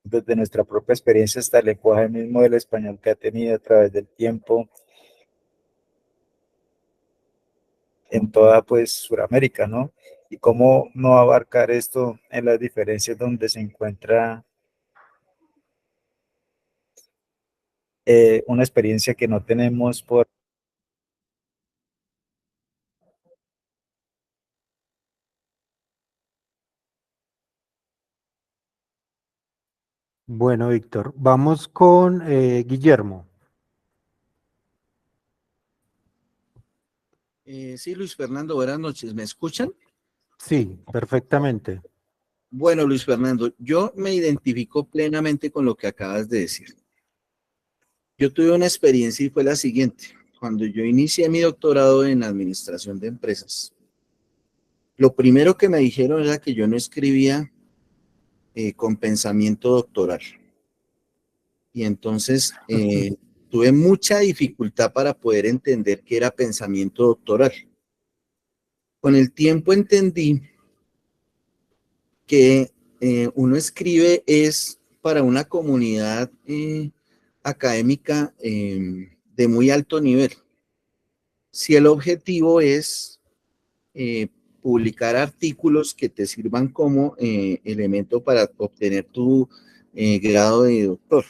E: desde nuestra propia experiencia hasta el lenguaje mismo del español que ha tenido a través del tiempo en toda pues Sudamérica, ¿no? Y cómo no abarcar esto en las diferencias donde se encuentra una experiencia que no tenemos por...
A: Bueno, Víctor, vamos con Guillermo.
H: Sí, Luis Fernando, buenas noches. ¿Me escuchan?
A: Sí, perfectamente.
H: Bueno, Luis Fernando, yo me identifico plenamente con lo que acabas de decir. Yo tuve una experiencia y fue la siguiente. Cuando yo inicié mi doctorado en administración de empresas, lo primero que me dijeron era que yo no escribía con pensamiento doctoral. Y entonces tuve mucha dificultad para poder entender qué era pensamiento doctoral. Con el tiempo entendí que uno escribe es para una comunidad académica de muy alto nivel. Si el objetivo es publicar artículos que te sirvan como elemento para obtener tu grado de doctor.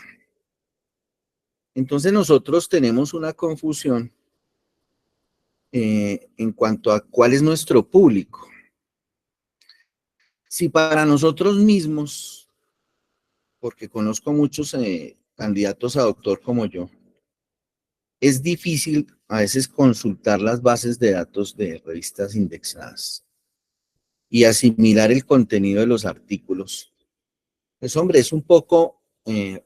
H: Entonces nosotros tenemos una confusión en cuanto a cuál es nuestro público. Si para nosotros mismos, porque conozco muchos candidatos a doctor como yo, es difícil a veces consultar las bases de datos de revistas indexadas y asimilar el contenido de los artículos. Pues hombre, es un poco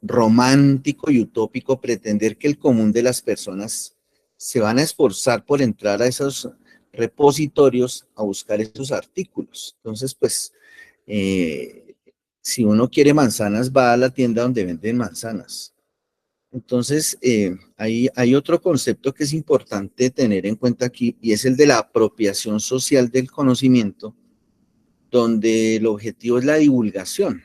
H: romántico y utópico pretender que el común de las personas se van a esforzar por entrar a esos repositorios a buscar esos artículos. Entonces, pues, si uno quiere manzanas, va a la tienda donde venden manzanas. Entonces, hay otro concepto que es importante tener en cuenta aquí, y es el de la apropiación social del conocimiento, donde el objetivo es la divulgación.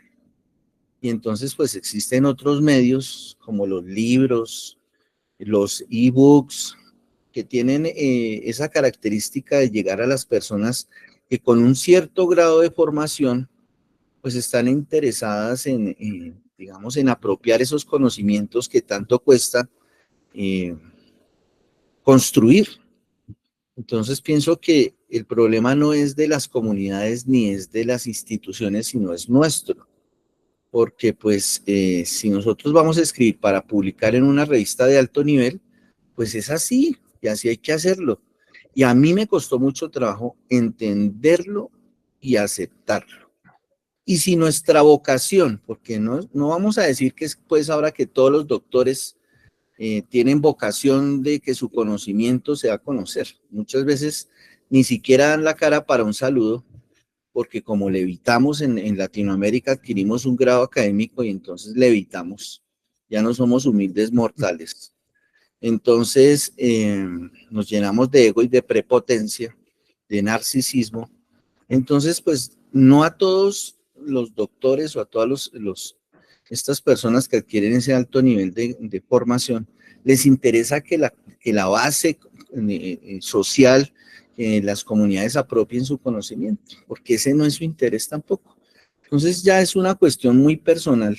H: Y entonces, pues, existen otros medios, como los libros, los ebooks, que tienen esa característica de llegar a las personas que con un cierto grado de formación, pues están interesadas digamos, en apropiar esos conocimientos que tanto cuesta construir. Entonces pienso que el problema no es de las comunidades ni es de las instituciones, sino es nuestro. Porque pues si nosotros vamos a escribir para publicar en una revista de alto nivel, pues es así, y así hay que hacerlo. Y a mí me costó mucho trabajo entenderlo y aceptarlo. Y si nuestra vocación, porque no vamos a decir que es pues ahora que todos los doctores tienen vocación de que su conocimiento se va a conocer. Muchas veces ni siquiera dan la cara para un saludo, porque como levitamos en Latinoamérica, adquirimos un grado académico y entonces levitamos. Ya no somos humildes mortales. Entonces nos llenamos de ego y de prepotencia, de narcisismo. Entonces, pues no a todos los doctores o a todas estas personas que adquieren ese alto nivel de formación, les interesa que la base social, las comunidades apropien su conocimiento, porque ese no es su interés tampoco. Entonces ya es una cuestión muy personal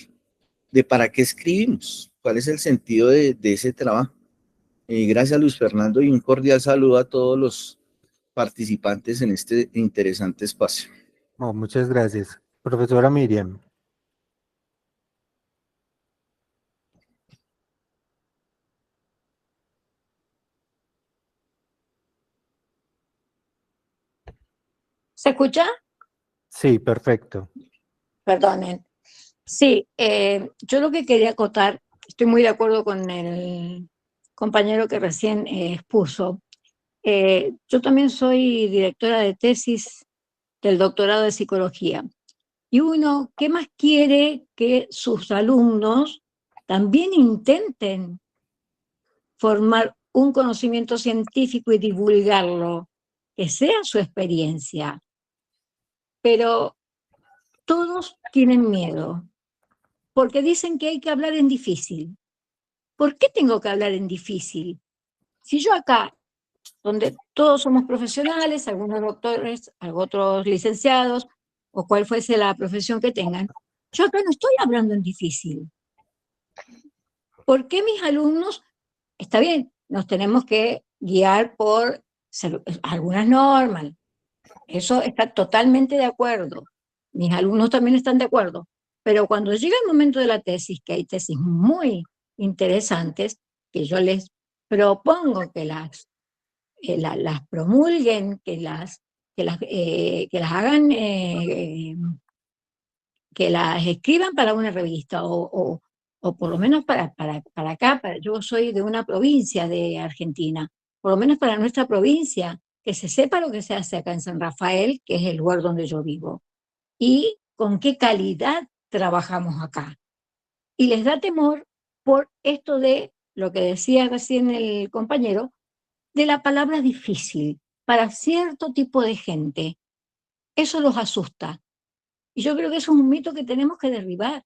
H: de para qué escribimos, cuál es el sentido de ese trabajo. Gracias, Luis Fernando, y un cordial saludo a todos los participantes en este interesante espacio.
A: Oh, muchas gracias. Profesora Miriam.
D: ¿Se escucha?
A: Sí, perfecto.
D: Perdonen. Sí, yo lo que quería acotar, estoy muy de acuerdo con el compañero que recién expuso. Yo también soy directora de tesis del doctorado de psicología. Y uno, ¿qué más quiere que sus alumnos también intenten formar un conocimiento científico y divulgarlo, que sea su experiencia? Pero todos tienen miedo, porque dicen que hay que hablar en difícil. ¿Por qué tengo que hablar en difícil? Si yo acá, donde todos somos profesionales, algunos doctores, otros licenciados, o cual fuese la profesión que tengan, yo acá no estoy hablando en difícil. ¿Por qué mis alumnos? Está bien, nos tenemos que guiar por algunas normas. Eso está totalmente de acuerdo. Mis alumnos también están de acuerdo. Pero cuando llega el momento de la tesis, que hay tesis muy interesantes, que yo les propongo que las promulguen, que las hagan, que las escriban para una revista, o por lo menos para acá, yo soy de una provincia de Argentina, por lo menos para nuestra provincia, que se sepa lo que se hace acá en San Rafael, que es el lugar donde yo vivo, y con qué calidad trabajamos acá. Y les da temor por esto de lo que decía recién el compañero, de la palabra difícil. para cierto tipo de gente. Eso los asusta. Y yo creo que eso es un mito que tenemos que derribar.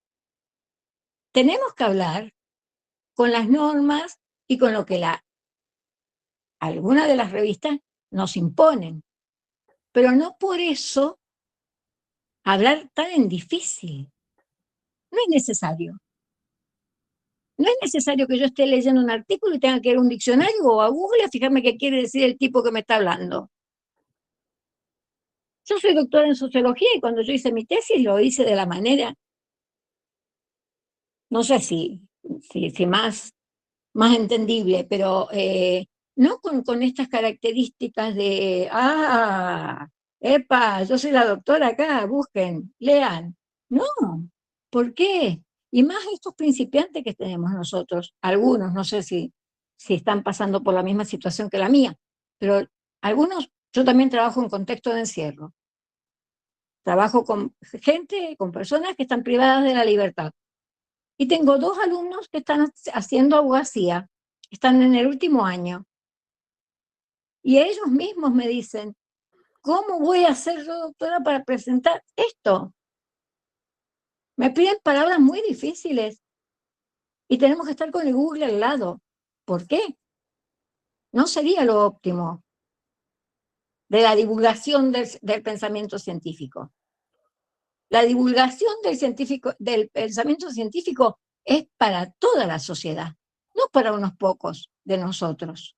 D: Tenemos que hablar con las normas y con lo que algunas de las revistas nos imponen. Pero no por eso hablar tan en difícil. No es necesario. No es necesario que yo esté leyendo un artículo y tenga que ir a un diccionario o a Google a fijarme qué quiere decir el tipo que me está hablando. Yo soy doctora en sociología y cuando yo hice mi tesis lo hice de la manera, no sé si más entendible, pero no con estas características de, epa, yo soy la doctora acá, busquen, lean. No, ¿por qué? Y más estos principiantes que tenemos nosotros, algunos, no sé si están pasando por la misma situación que la mía, pero algunos, yo también trabajo en contexto de encierro. Trabajo con gente, con personas que están privadas de la libertad. Y tengo 2 alumnos que están haciendo abogacía, están en el último año. Y ellos mismos me dicen, ¿cómo voy a hacer yo, doctora, para presentar esto? Me piden palabras muy difíciles y tenemos que estar con el Google al lado. ¿Por qué? No sería lo óptimo de la divulgación del pensamiento científico. La divulgación del pensamiento científico es para toda la sociedad, no para unos pocos de nosotros.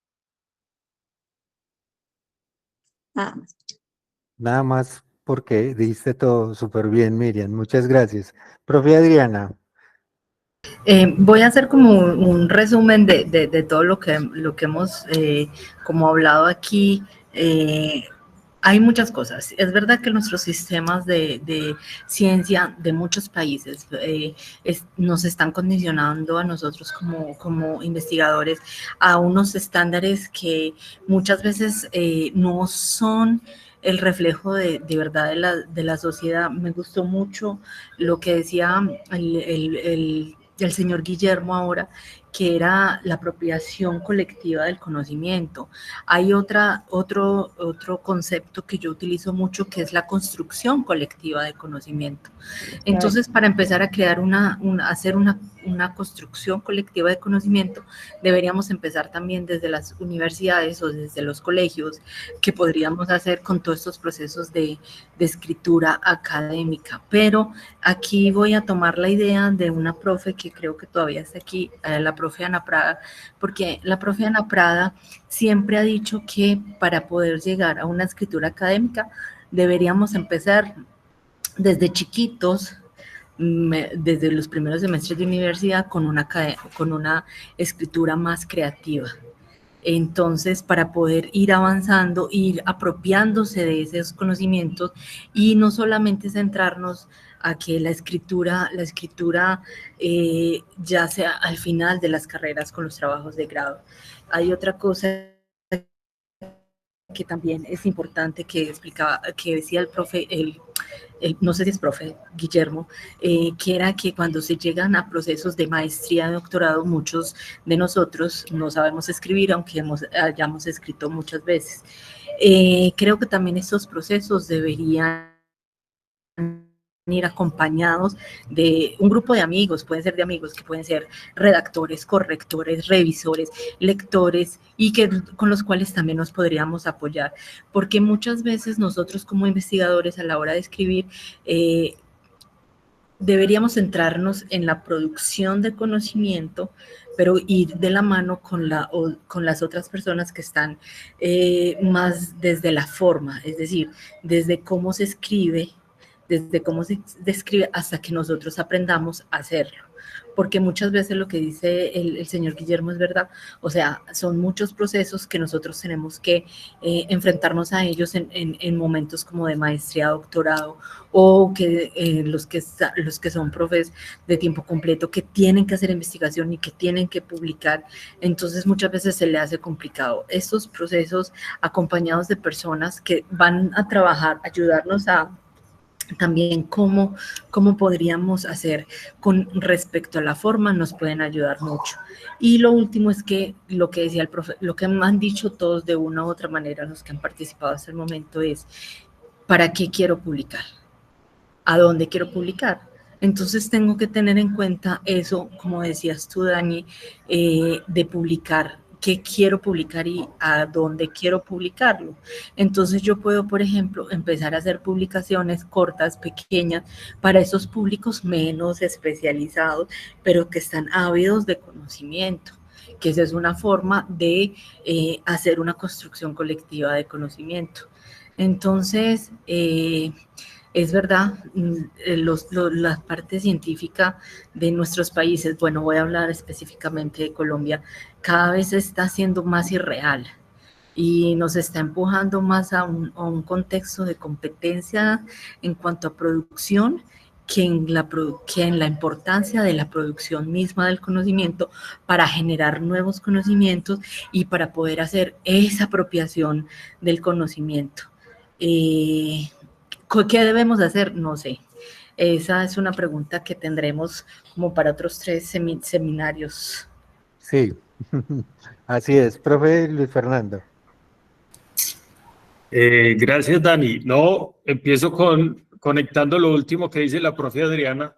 D: Nada más.
A: Nada más porque diste todo súper bien, Miriam. Muchas gracias. Profe Adriana.
B: Voy a hacer como un resumen de todo lo que hemos como hablado aquí. Hay muchas cosas. Es verdad que nuestros sistemas de ciencia de muchos países nos están condicionando a nosotros como investigadores a unos estándares que muchas veces no son el reflejo de verdad de la sociedad. Me gustó mucho lo que decía el señor Guillermo ahora, que era la apropiación colectiva del conocimiento. Hay otro concepto que yo utilizo mucho, que es la construcción colectiva de conocimiento. Entonces, para empezar a crear hacer una construcción colectiva de conocimiento, deberíamos empezar también desde las universidades o desde los colegios, que podríamos hacer con todos estos procesos de escritura académica. Pero aquí voy a tomar la idea de una profe que creo que todavía está aquí, la profe Ana Prada, porque la profe Ana Prada siempre ha dicho que para poder llegar a una escritura académica deberíamos empezar desde chiquitos, desde los primeros semestres de universidad, con una escritura más creativa. Entonces, para poder ir avanzando, ir apropiándose de esos conocimientos y no solamente centrarnos a que la escritura ya sea al final de las carreras con los trabajos de grado. Hay otra cosa que también es importante que decía el profe, no sé si es profe Guillermo, que era que cuando se llegan a procesos de maestría, de doctorado, muchos de nosotros no sabemos escribir, aunque hayamos escrito muchas veces. Creo que también estos procesos deberían ir acompañados de un grupo de amigos, pueden ser de amigos que pueden ser redactores, correctores, revisores, lectores, y con los cuales también nos podríamos apoyar, porque muchas veces nosotros como investigadores a la hora de escribir deberíamos centrarnos en la producción de conocimiento, pero ir de la mano con las otras personas que están más desde la forma, es decir, desde cómo se escribe, desde cómo se describe hasta que nosotros aprendamos a hacerlo. Porque muchas veces lo que dice el señor Guillermo es verdad, o sea, son muchos procesos que nosotros tenemos que enfrentarnos a ellos en momentos como de maestría, doctorado, o que los que son profes de tiempo completo, que tienen que hacer investigación y que tienen que publicar, entonces muchas veces se le hace complicado. Estos procesos acompañados de personas que van a trabajar, ayudarnos a también cómo podríamos hacer con respecto a la forma nos pueden ayudar mucho. Y lo último es que lo que decía el profe, lo que me han dicho todos de una u otra manera, los que han participado hasta el momento es, ¿para qué quiero publicar? ¿A dónde quiero publicar? Entonces tengo que tener en cuenta eso, como decías tú, Dani, de publicar, qué quiero publicar y a dónde quiero publicarlo. Entonces yo puedo, por ejemplo, empezar a hacer publicaciones cortas, pequeñas, para esos públicos menos especializados, pero que están ávidos de conocimiento, que esa es una forma de hacer una construcción colectiva de conocimiento. Entonces, es verdad, la parte científica de nuestros países, bueno, voy a hablar específicamente de Colombia, cada vez está siendo más irreal y nos está empujando más a un contexto de competencia en cuanto a producción que en la importancia de la producción misma del conocimiento para generar nuevos conocimientos y para poder hacer esa apropiación del conocimiento. ¿Qué debemos hacer? No sé. Esa es una pregunta que tendremos como para otros 3 seminarios.
A: Sí, así es. Profe Luis Fernando.
C: Gracias, Dani. No, empiezo conectando lo último que dice la profe Adriana.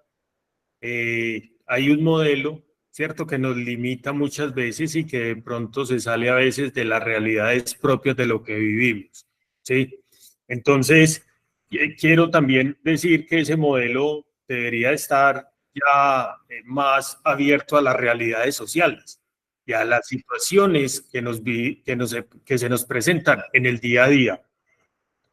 C: Hay un modelo, ¿cierto?, que nos limita muchas veces y que de pronto se sale a veces de las realidades propias de lo que vivimos, ¿sí? Entonces, quiero también decir que ese modelo debería estar ya más abierto a las realidades sociales y a las situaciones que se nos presentan en el día a día.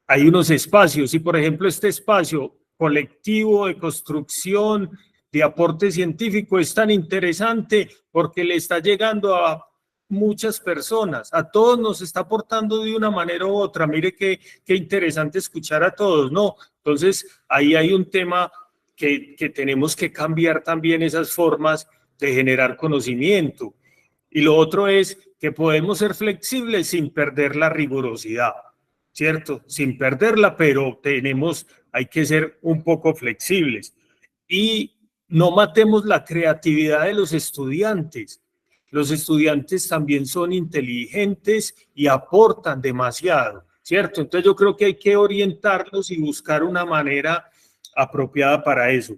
C: Hay unos espacios y, por ejemplo, este espacio colectivo de construcción, de aporte científico es tan interesante porque le está llegando a muchas personas, a todos nos está aportando de una manera u otra. Mire qué interesante escuchar a todos, ¿no? Entonces, ahí hay un tema que tenemos que cambiar también esas formas de generar conocimiento. Y lo otro es que podemos ser flexibles sin perder la rigurosidad, ¿cierto? Sin perderla, pero hay que ser un poco flexibles. Y no matemos la creatividad de los estudiantes. Los estudiantes también son inteligentes y aportan demasiado, ¿cierto? Entonces yo creo que hay que orientarlos y buscar una manera apropiada para eso.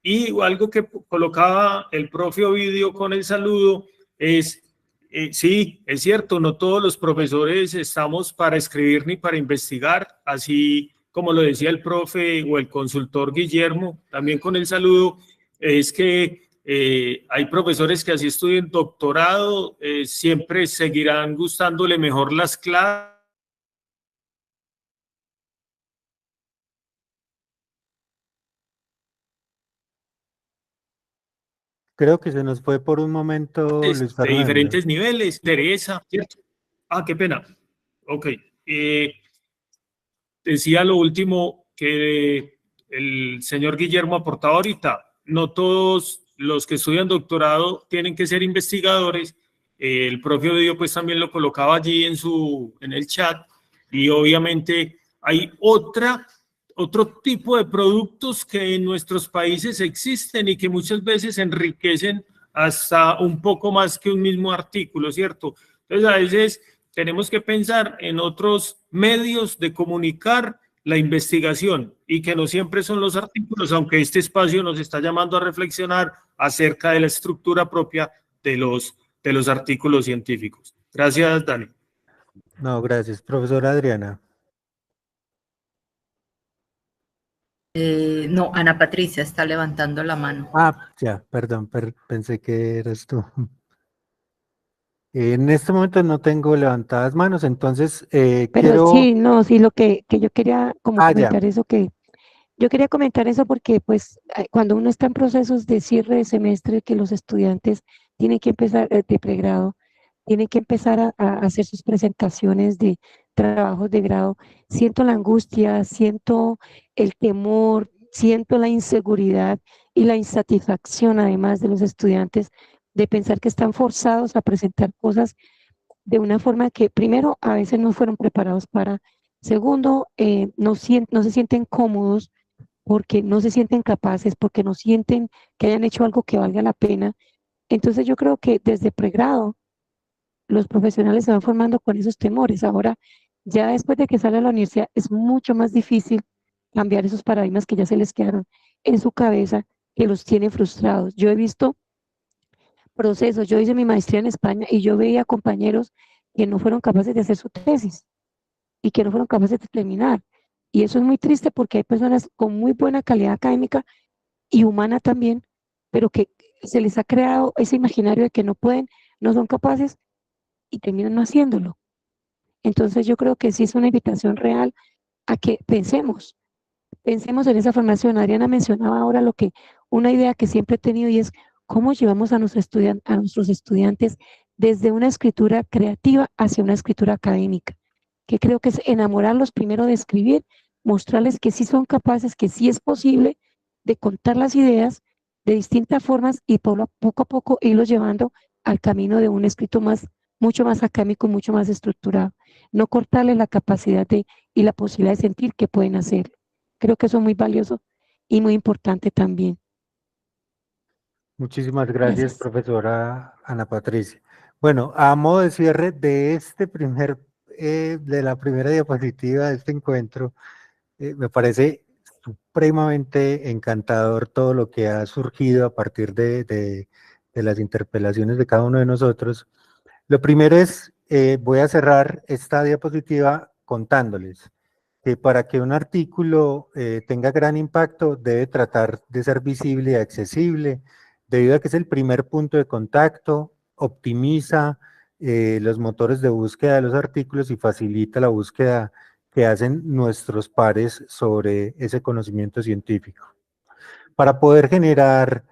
C: Y algo que colocaba el profe Ovidio con el saludo es, sí, es cierto, no todos los profesores estamos para escribir ni para investigar, así como lo decía el profe o el consultor Guillermo, también con el saludo, es que hay profesores que así estudien doctorado, siempre seguirán gustándole mejor las clases.
A: Creo que se nos fue por un momento Luis
C: De
A: Fernando.
C: diferentes niveles, Teresa, ¿cierto? Qué pena. Ok. Decía lo último que el señor Guillermo aportaba ahorita. No todos los que estudian doctorado tienen que ser investigadores. El propio Ovidio pues también lo colocaba allí en el chat, y obviamente hay otro tipo de productos que en nuestros países existen y que muchas veces enriquecen hasta un poco más que un mismo artículo, ¿cierto? Entonces a veces tenemos que pensar en otros medios de comunicar la investigación y que no siempre son los artículos, aunque este espacio nos está llamando a reflexionar acerca de la estructura propia de los artículos científicos. Gracias, Dani.
A: No, gracias. Profesora Adriana.
B: No, Ana Patricia está levantando la mano.
A: Ya, perdón, pensé que eras tú. En este momento no tengo levantadas manos, entonces
I: Pero
A: quiero...
I: sí, no, sí, lo que yo quería como
A: ya.
I: comentar eso que yo quería comentar eso porque pues cuando uno está en procesos de cierre de semestre, que los estudiantes tienen que empezar de pregrado, tienen que empezar a hacer sus presentaciones de trabajos de grado, siento la angustia, siento el temor, siento la inseguridad y la insatisfacción además de los estudiantes de pensar que están forzados a presentar cosas de una forma que primero a veces no fueron preparados para, segundo, no se sienten cómodos porque no se sienten capaces, porque no sienten que hayan hecho algo que valga la pena. Entonces yo creo que desde pregrado los profesionales se van formando con esos temores. Ahora, ya después de que sale a la universidad, es mucho más difícil cambiar esos paradigmas que ya se les quedaron en su cabeza, que los tienen frustrados. Yo he visto procesos, yo hice mi maestría en España y yo veía compañeros que no fueron capaces de hacer su tesis y que no fueron capaces de terminar. Y eso es muy triste porque hay personas con muy buena calidad académica y humana también, pero que se les ha creado ese imaginario de que no pueden, no son capaces y terminan no haciéndolo. Entonces yo creo que sí es una invitación real a que pensemos en esa formación. Adriana mencionaba ahora una idea que siempre he tenido y es cómo llevamos a nuestros estudiantes desde una escritura creativa hacia una escritura académica, que creo que es enamorarlos primero de escribir, mostrarles que sí son capaces, que sí es posible de contar las ideas de distintas formas y poco a poco irlos llevando al camino de un escrito mucho más académico, mucho más estructurado. No cortarles la capacidad y la posibilidad de sentir que pueden hacerlo. Creo que eso es muy valioso y muy importante también.
A: Muchísimas gracias,
I: Gracias.
A: profesora Ana Patricia. Bueno, a modo de cierre de de la primera diapositiva de este encuentro, me parece supremamente encantador todo lo que ha surgido a partir de las interpelaciones de cada uno de nosotros. Lo primero es, voy a cerrar esta diapositiva contándoles que para que un artículo tenga gran impacto debe tratar de ser visible y accesible, debido a que es el primer punto de contacto, optimiza los motores de búsqueda de los artículos y facilita la búsqueda que hacen nuestros pares sobre ese conocimiento científico. Para poder generar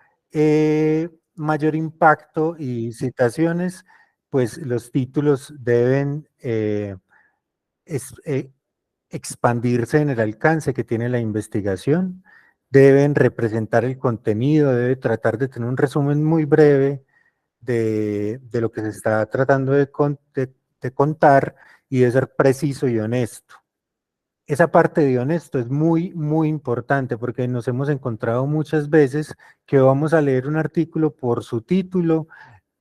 A: mayor impacto y citaciones, pues los títulos deben expandirse en el alcance que tiene la investigación, deben representar el contenido, debe tratar de tener un resumen muy breve de lo que se está tratando de contar y de ser preciso y honesto. Esa parte de honesto es muy importante porque nos hemos encontrado muchas veces que vamos a leer un artículo por su título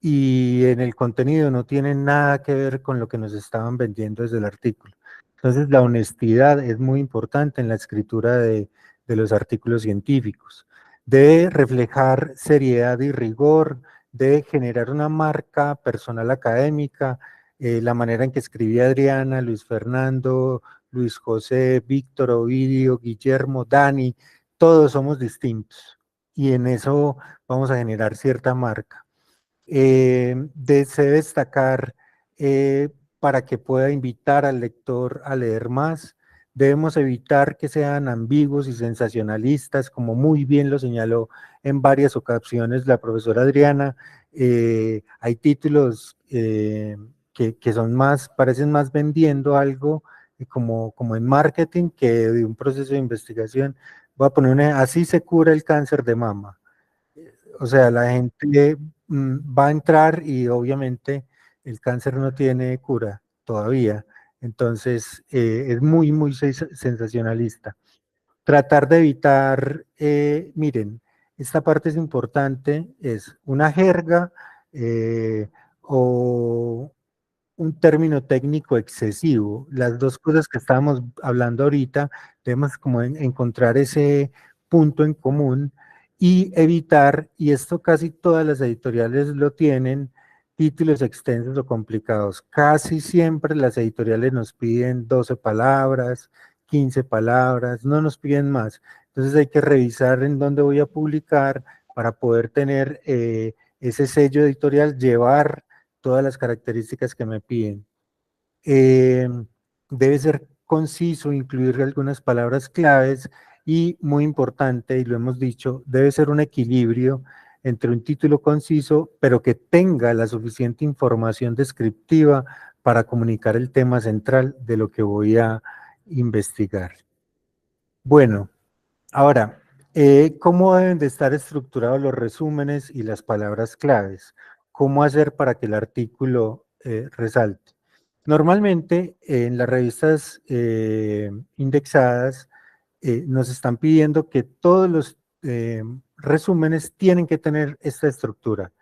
A: y en el contenido no tiene nada que ver con lo que nos estaban vendiendo desde el artículo. Entonces la honestidad es muy importante en la escritura de los artículos científicos. Debe reflejar seriedad y rigor, debe generar una marca personal académica, la manera en que escribía Adriana, Luis Fernando, Luis José, Víctor, Ovidio, Guillermo, Dani, todos somos distintos y en eso vamos a generar cierta marca. Se debe destacar para que pueda invitar al lector a leer más. Debemos evitar que sean ambiguos y sensacionalistas, como muy bien lo señaló en varias ocasiones la profesora Adriana. Hay títulos que son parecen más vendiendo algo como en marketing que de un proceso de investigación. Voy a poner así se cura el cáncer de mama. O sea, la gente va a entrar y obviamente el cáncer no tiene cura todavía. Entonces, es muy sensacionalista. Tratar de evitar, miren, esta parte es importante, es una jerga o un término técnico excesivo. Las dos cosas que estábamos hablando ahorita, debemos como encontrar ese punto en común y evitar, y esto casi todas las editoriales lo tienen, títulos extensos o complicados. Casi siempre las editoriales nos piden 12 palabras, 15 palabras, no nos piden más. Entonces hay que revisar en dónde voy a publicar para poder tener ese sello editorial, llevar todas las características que me piden. Debe ser conciso, incluir algunas palabras claves y muy importante, y lo hemos dicho, debe ser un equilibrio entre un título conciso, pero que tenga la suficiente información descriptiva para comunicar el tema central de lo que voy a investigar. Bueno, ahora, ¿cómo deben de estar estructurados los resúmenes y las palabras claves? ¿Cómo hacer para que el artículo resalte? Normalmente en las revistas indexadas nos están pidiendo que todos los resúmenes tienen que tener esta estructura.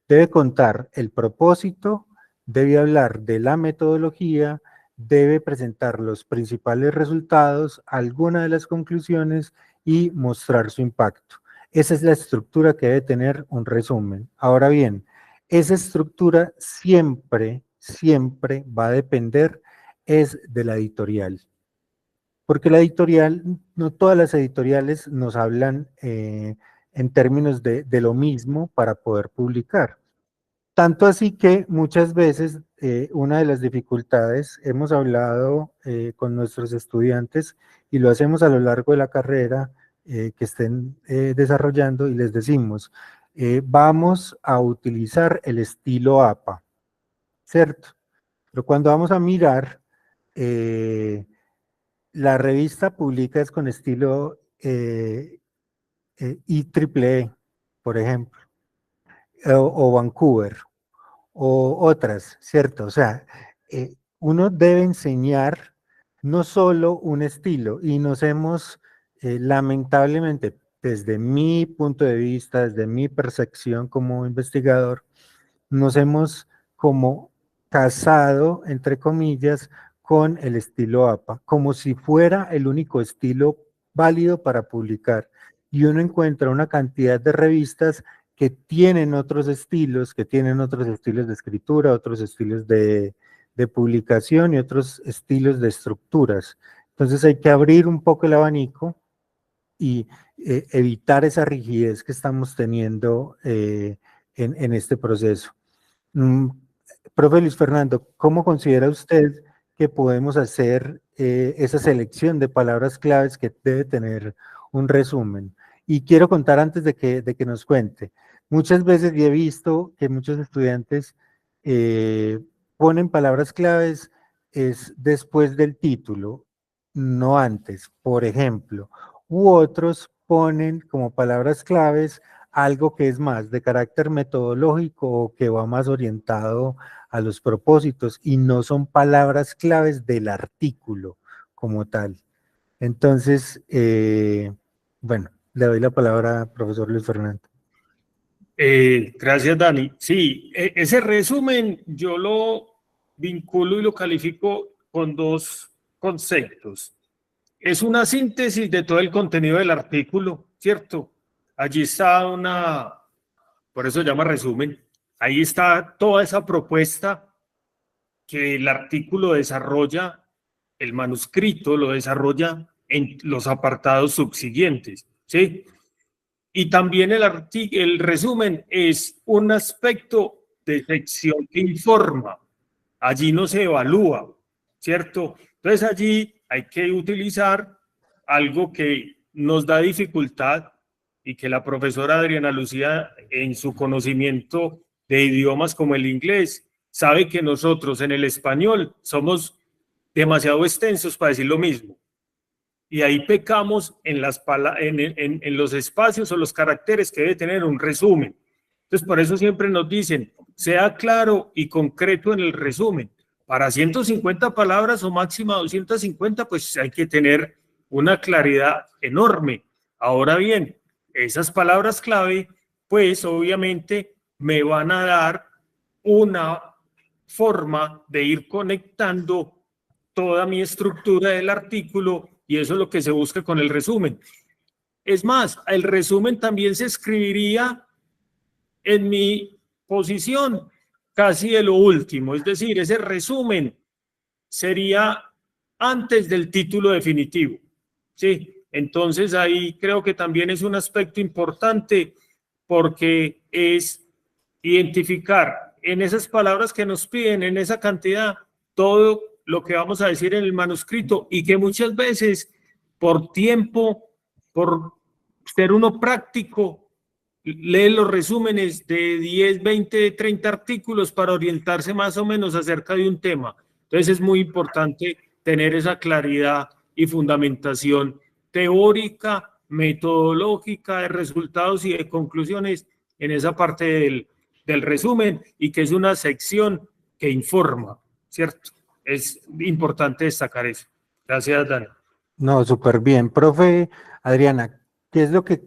A: Debe contar el propósito, debe hablar de la metodología, debe presentar los principales resultados, algunas de las conclusiones y mostrar su impacto. Esa es la estructura que debe tener un resumen. Ahora bien, esa estructura siempre va a depender es de la editorial. Porque la editorial, no todas las editoriales nos hablan en términos de lo mismo para poder publicar. Tanto así que muchas veces una de las dificultades, hemos hablado con nuestros estudiantes y lo hacemos a lo largo de la carrera que estén desarrollando y les decimos, vamos a utilizar el estilo APA, ¿cierto? Pero cuando vamos a mirar, la revista publica es con estilo IEEE, por ejemplo, o Vancouver, o otras, ¿cierto? O sea, uno debe enseñar no solo un estilo, y nos hemos, lamentablemente, desde mi punto de vista, desde mi percepción como investigador, nos hemos como casado, entre comillas, con el estilo APA, como si fuera el único estilo válido para publicar. Y uno encuentra una cantidad de revistas que tienen otros estilos, de escritura, otros estilos de publicación y otros estilos de estructuras. Entonces hay que abrir un poco el abanico y evitar esa rigidez que estamos teniendo en este proceso. Profe Luis Fernando, ¿cómo considera usted que podemos hacer esa selección de palabras claves que debe tener un resumen? Y quiero contar antes de que nos cuente. Muchas veces he visto que muchos estudiantes ponen palabras claves después del título, no antes, por ejemplo. U otros ponen como palabras claves algo que es más de carácter metodológico o que va más orientado a los propósitos y no son palabras claves del artículo como tal. Entonces, bueno, le doy la palabra al profesor Luis Fernando.
C: Gracias, Dani. Sí, ese resumen yo lo vinculo y lo califico con dos conceptos. Es una síntesis de todo el contenido del artículo, ¿cierto? Allí está por eso se llama resumen, ahí está toda esa propuesta que el artículo desarrolla, el manuscrito lo desarrolla en los apartados subsiguientes, ¿sí? Y también el resumen es un aspecto de sección que informa, allí no se evalúa, ¿cierto? Entonces allí hay que utilizar algo que nos da dificultad y que la profesora Adriana Lucía, en su conocimiento de idiomas como el inglés, sabe que nosotros en el español somos demasiado extensos para decir lo mismo. Y ahí pecamos en los espacios o los caracteres que debe tener un resumen. Entonces, por eso siempre nos dicen, sea claro y concreto en el resumen. Para 150 palabras o máxima 250, pues hay que tener una claridad enorme. Ahora bien, esas palabras clave, pues obviamente me van a dar una forma de ir conectando toda mi estructura del artículo y eso es lo que se busca con el resumen. Es más, el resumen también se escribiría en mi posición casi de lo último, es decir, ese resumen sería antes del título definitivo, ¿sí? Entonces ahí creo que también es un aspecto importante porque es identificar en esas palabras que nos piden, en esa cantidad, todo lo que vamos a decir en el manuscrito y que muchas veces por tiempo, por ser uno práctico, lee los resúmenes de 10, 20, 30 artículos para orientarse más o menos acerca de un tema. Entonces es muy importante tener esa claridad y fundamentación teórica, metodológica, de resultados y de conclusiones en esa parte del resumen y que es una sección que informa, ¿cierto? Es importante destacar eso. Gracias, Dani.
A: No, súper bien. Profe Adriana, ¿qué es lo que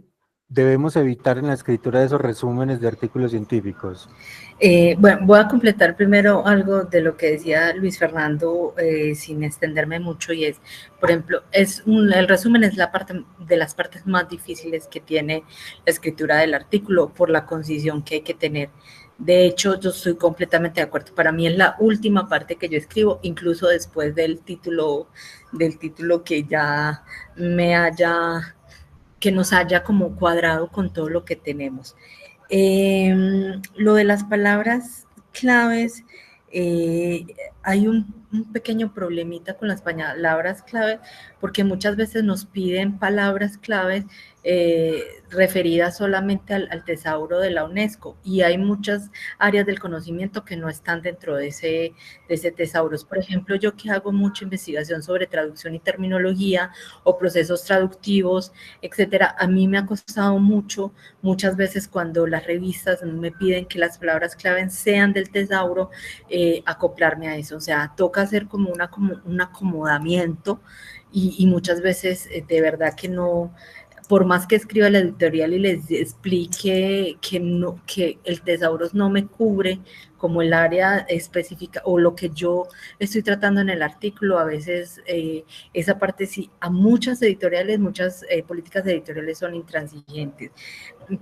A: debemos evitar en la escritura de esos resúmenes de artículos científicos?
B: Bueno, voy a completar primero algo de lo que decía Luis Fernando, sin extenderme mucho, y es, por ejemplo, el resumen es la parte de las partes más difíciles que tiene la escritura del artículo por la concisión que hay que tener. De hecho, yo estoy completamente de acuerdo. Para mí es la última parte que yo escribo, incluso después del título que ya que nos haya como cuadrado con todo lo que tenemos. Lo de las palabras claves, hay un pequeño problemita con las palabras claves, porque muchas veces nos piden palabras claves referidas solamente al tesauro de la UNESCO, y hay muchas áreas del conocimiento que no están dentro de ese tesauro. Por ejemplo, yo que hago mucha investigación sobre traducción y terminología o procesos traductivos, etcétera, a mí me ha costado muchas veces cuando las revistas me piden que las palabras claves sean del tesauro, acoplarme a eso. O sea, toca hacer como un acomodamiento, y muchas veces de verdad que no, por más que escriba la editorial y les explique que el tesauro no me cubre como el área específica o lo que yo estoy tratando en el artículo, a veces esa parte sí, a muchas editoriales, muchas políticas editoriales son intransigentes.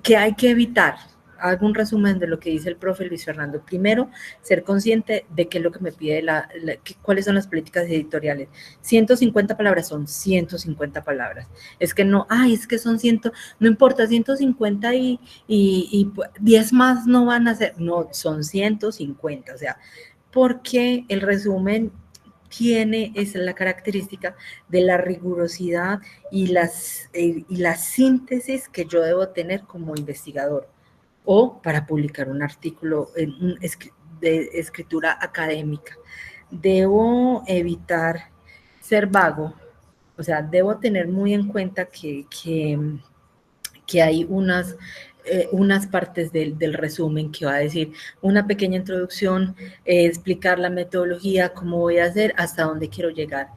B: ¿Qué hay que evitar? Hago un resumen de lo que dice el profe Luis Fernando. Primero, ser consciente de qué es lo que me pide, cuáles son las políticas editoriales. 150 palabras son 150 palabras. Es que no, es que son 100, no importa, 150 y 10 más no van a ser, no, son 150, o sea, porque el resumen es la característica de la rigurosidad y la síntesis que yo debo tener como investigador o para publicar un artículo de escritura académica. Debo evitar ser vago, o sea, debo tener muy en cuenta que hay unas partes del resumen que va a decir una pequeña introducción, explicar la metodología, cómo voy a hacer, hasta dónde quiero llegar.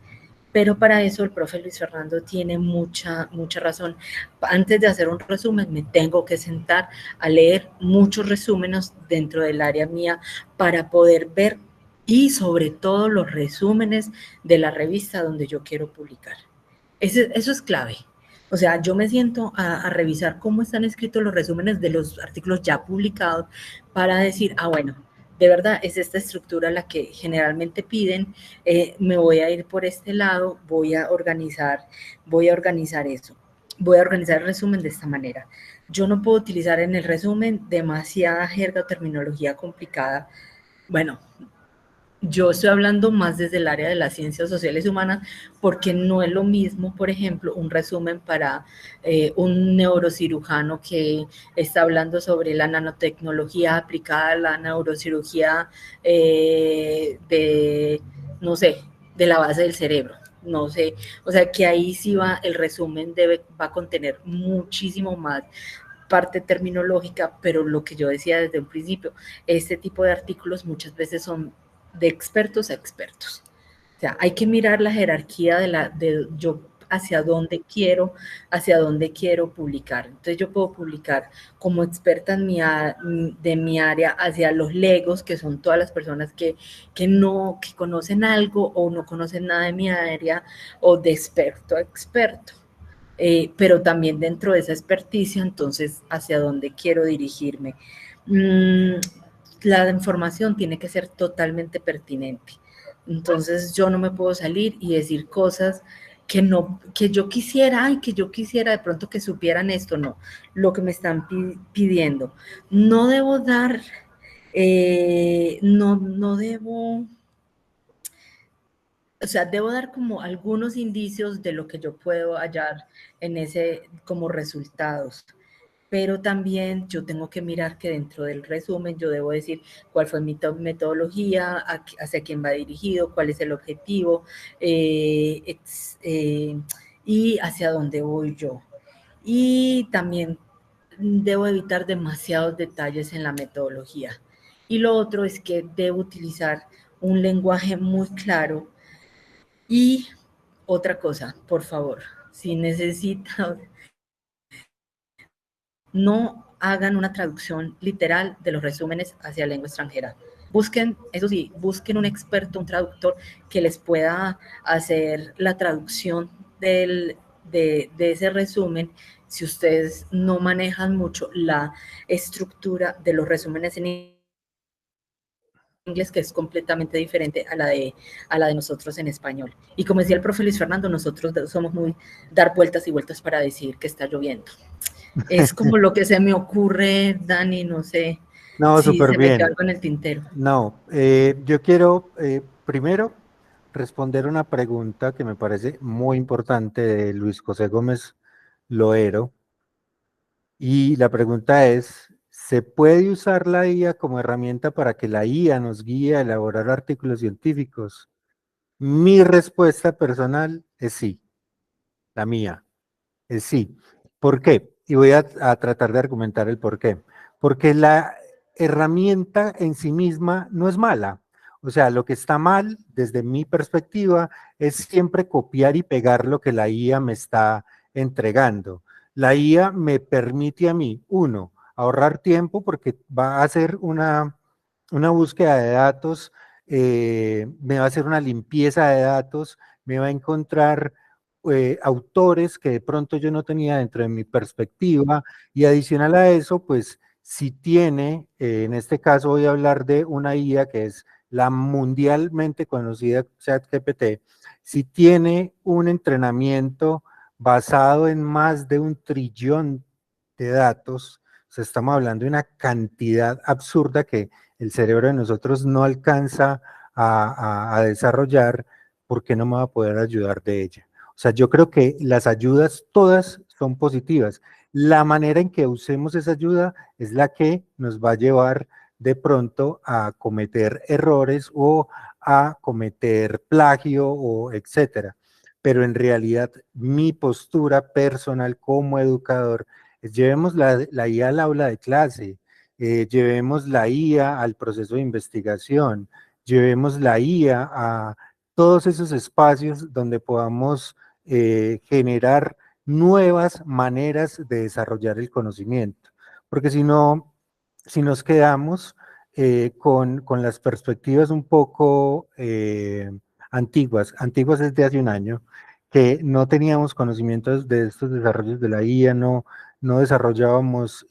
B: Pero para eso el profe Luis Fernando tiene mucha razón. Antes de hacer un resumen, me tengo que sentar a leer muchos resúmenes dentro del área mía para poder ver, y sobre todo los resúmenes de la revista donde yo quiero publicar. Eso es clave. O sea, yo me siento a revisar cómo están escritos los resúmenes de los artículos ya publicados para decir, bueno, de verdad es esta estructura la que generalmente piden, me voy a ir por este lado, voy a organizar eso, voy a organizar el resumen de esta manera. Yo no puedo utilizar en el resumen demasiada jerga o terminología complicada. Bueno, yo estoy hablando más desde el área de las ciencias sociales y humanas, porque no es lo mismo, por ejemplo, un resumen para un neurocirujano que está hablando sobre la nanotecnología aplicada a la neurocirugía no sé, de la base del cerebro. No sé, o sea que ahí sí el resumen va a contener muchísimo más parte terminológica, pero lo que yo decía desde un principio, este tipo de artículos muchas veces son de expertos a expertos. O sea, hay que mirar la jerarquía de yo hacia dónde quiero publicar. Entonces yo puedo publicar como experta de mi área hacia los legos, que son todas las personas que conocen algo o no conocen nada de mi área, o de experto a experto. Pero también dentro de esa experticia, entonces, hacia dónde quiero dirigirme. La información tiene que ser totalmente pertinente. Entonces, yo no me puedo salir y decir cosas que yo quisiera de pronto que supieran esto, no, lo que me están pidiendo. No debo dar, no debo, o sea, debo dar como algunos indicios de lo que yo puedo hallar en como resultados, pero también yo tengo que mirar que dentro del resumen yo debo decir cuál fue mi metodología, hacia quién va dirigido, cuál es el objetivo, y hacia dónde voy yo. Y también debo evitar demasiados detalles en la metodología. Y lo otro es que debo utilizar un lenguaje muy claro y Otra cosa, por favor, si necesitan, no hagan una traducción literal de los resúmenes hacia lengua extranjera. Busquen, eso sí, busquen un experto, un traductor que les pueda hacer la traducción de ese resumen si ustedes no manejan mucho la estructura de los resúmenes en inglés, que es completamente diferente a la de nosotros en español. Y como decía el profe Luis Fernando, nosotros somos muy dar vueltas y vueltas para decir que está lloviendo. Es como lo que se me ocurre, Dani, no sé.
A: No,
B: Sí,
A: súper
B: se me
A: bien.
B: quedó algo en el tintero.
A: No, yo quiero primero responder una pregunta que me parece muy importante de Luis José Gómez Loero. Y la pregunta es, ¿se puede usar la IA como herramienta para que la IA nos guíe a elaborar artículos científicos? Mi respuesta personal es sí, la mía es sí. ¿Por qué? Y voy a tratar de argumentar el por qué. Porque la herramienta en sí misma no es mala. O sea, lo que está mal, desde mi perspectiva, es siempre copiar y pegar lo que la IA me está entregando. La IA me permite a mí, uno, ahorrar tiempo porque va a hacer una búsqueda de datos, me va a hacer una limpieza de datos, me va a encontrar autores que de pronto yo no tenía dentro de mi perspectiva, y adicional a eso, pues si tiene, en este caso voy a hablar de una IA que es la mundialmente conocida ChatGPT, si tiene un entrenamiento basado en más de 1 trillón de datos, o sea, estamos hablando de una cantidad absurda que el cerebro de nosotros no alcanza a desarrollar, ¿por qué no me va a poder ayudar de ella? O sea, yo creo que las ayudas todas son positivas. La manera en que usemos esa ayuda es la que nos va a llevar de pronto a cometer errores o a cometer plagio o etcétera. Pero en realidad mi postura personal como educador es llevemos la IA al aula de clase, llevemos la IA al proceso de investigación, llevemos la IA a todos esos espacios donde podamos generar nuevas maneras de desarrollar el conocimiento, porque si no, si nos quedamos con las perspectivas un poco antiguas es de hace un año, que no teníamos conocimientos de estos desarrollos de la IA, no desarrollábamos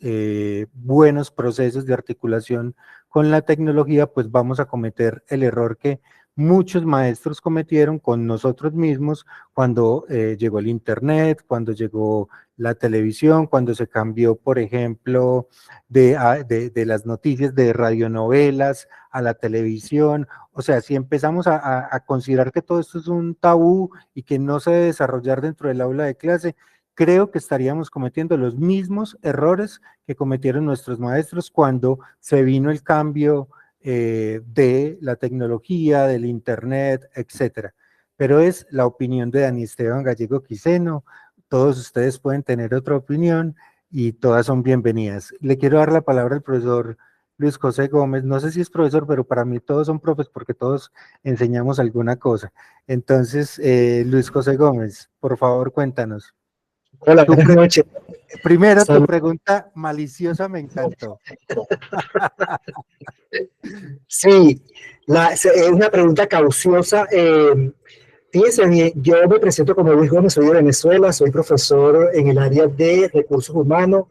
A: buenos procesos de articulación con la tecnología, pues vamos a cometer el error que muchos maestros cometieron con nosotros mismos cuando llegó el internet, cuando llegó la televisión, cuando se cambió, por ejemplo, de las noticias de radionovelas a la televisión. O sea, si empezamos a considerar que todo esto es un tabú y que no se debe desarrollar dentro del aula de clase, creo que estaríamos cometiendo los mismos errores que cometieron nuestros maestros cuando se vino el cambio de la tecnología, del internet, etcétera. Pero es la opinión de Dani Esteban Gallego Quiseno. Todos ustedes pueden tener otra opinión y todas son bienvenidas. Le quiero dar la palabra al profesor Luis José Gómez. No sé si es profesor, pero para mí todos son profes porque todos enseñamos alguna cosa. Entonces, Luis José Gómez, por favor, cuéntanos.
J: Hola, buenas noches.
A: Primero, tu pregunta maliciosa me encantó.
J: Sí, es una pregunta cauciosa. Fíjense bien, yo me presento como Luis Gómez, soy de Venezuela, soy profesor en el área de recursos humanos,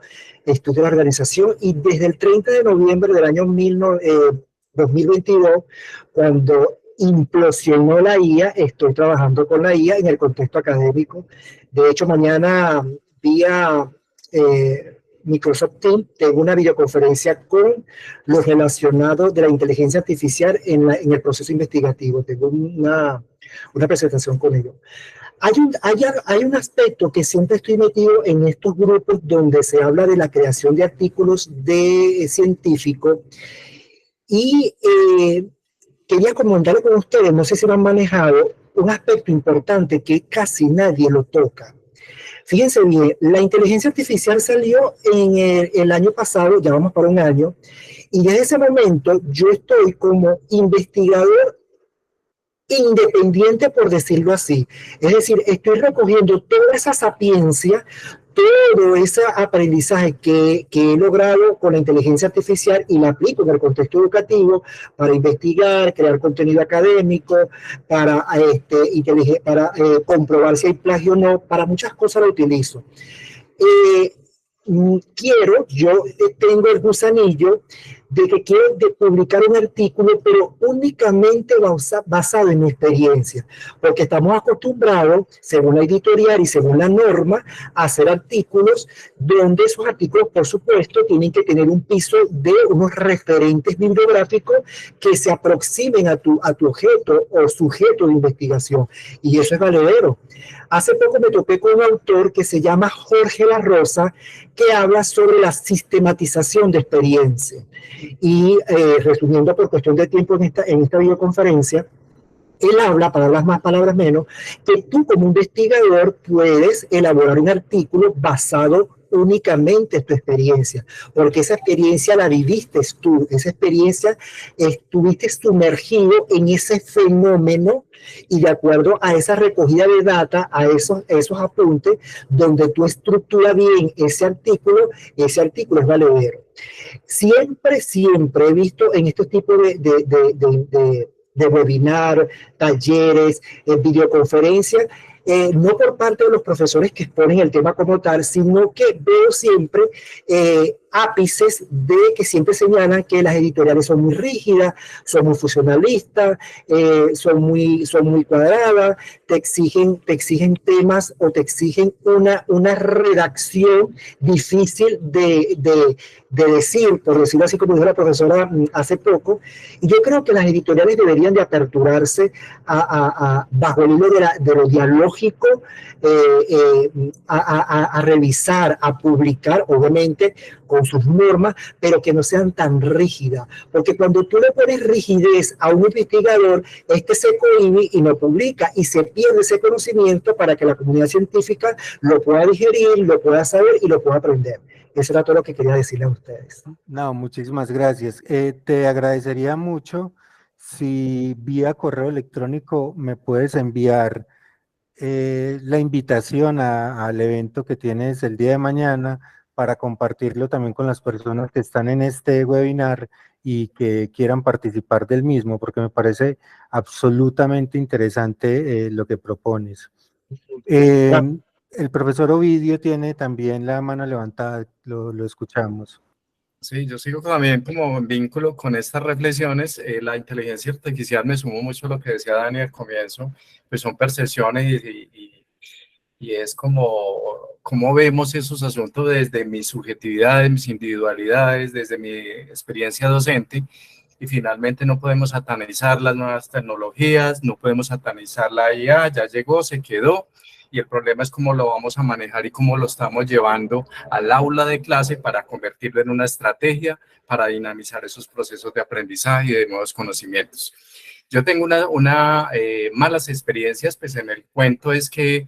J: estudio de la organización, y desde el 30 de noviembre del año 2022, cuando implosionó la IA, estoy trabajando con la IA en el contexto académico. De hecho, mañana vía Microsoft Teams tengo una videoconferencia con los relacionados de la inteligencia artificial en el proceso investigativo. Tengo una presentación con ellos. Hay un aspecto que siempre estoy metido en estos grupos donde se habla de la creación de artículos de científicos, y quería comentarlo con ustedes, no sé si lo han manejado, un aspecto importante que casi nadie lo toca. Fíjense bien, la inteligencia artificial salió en el año pasado, ya vamos para un año, y desde ese momento yo estoy como investigador independiente, por decirlo así. Es decir, estoy recogiendo toda esa sapiencia, todo ese aprendizaje que he logrado con la inteligencia artificial y la aplico en el contexto educativo para investigar, crear contenido académico, para comprobar si hay plagio o no, para muchas cosas lo utilizo. Yo tengo el gusanillo de que quiero publicar un artículo, pero únicamente basado en mi experiencia, porque estamos acostumbrados, según la editorial y según la norma, a hacer artículos donde esos artículos, por supuesto, tienen que tener un piso de unos referentes bibliográficos que se aproximen a tu objeto o sujeto de investigación, y eso es valedero. Hace poco me topé con un autor que se llama Jorge La Rosa, que habla sobre la sistematización de experiencia. Y resumiendo por cuestión de tiempo en esta videoconferencia, él habla, palabras más, palabras menos, que tú como investigador puedes elaborar un artículo basado únicamente en tu experiencia, porque esa experiencia la viviste tú, esa experiencia estuviste sumergido en ese fenómeno, y de acuerdo a esa recogida de data, a esos apuntes, donde tú estructuras bien ese artículo es valedero. Siempre he visto en estos tipos de webinar, talleres, videoconferencias, no por parte de los profesores que exponen el tema como tal, sino que veo siempre ápices de que siempre señalan que las editoriales son muy rígidas, son muy funcionalistas, son muy cuadradas, te exigen temas o te exigen una redacción difícil de decir, por decirlo así, como dijo la profesora hace poco. Y yo creo que las editoriales deberían de aperturarse bajo el hilo de lo dialógico, a revisar, a publicar, obviamente con sus normas, pero que no sean tan rígidas, porque cuando tú le pones rigidez a un investigador, se cohíbe y no publica, y se pierde ese conocimiento para que la comunidad científica lo pueda digerir, lo pueda saber y lo pueda aprender. Eso era todo lo que quería decirle a ustedes.
A: No, muchísimas gracias. Te agradecería mucho si vía correo electrónico me puedes enviar la invitación al evento que tienes el día de mañana, para compartirlo también con las personas que están en este webinar y que quieran participar del mismo, porque me parece absolutamente interesante lo que propones. El profesor Ovidio tiene también la mano levantada, lo escuchamos.
F: Sí, yo sigo también como en vínculo con estas reflexiones. La inteligencia artificial, me sumo mucho a lo que decía Dani al comienzo, pues son percepciones y es como vemos esos asuntos desde mis subjetividades, mis individualidades, desde mi experiencia docente, y finalmente no podemos satanizar las nuevas tecnologías, no podemos satanizar la IA, ya llegó, se quedó, y el problema es cómo lo vamos a manejar y cómo lo estamos llevando al aula de clase para convertirlo en una estrategia para dinamizar esos procesos de aprendizaje y de nuevos conocimientos. Yo tengo malas experiencias, pues en el cuento es que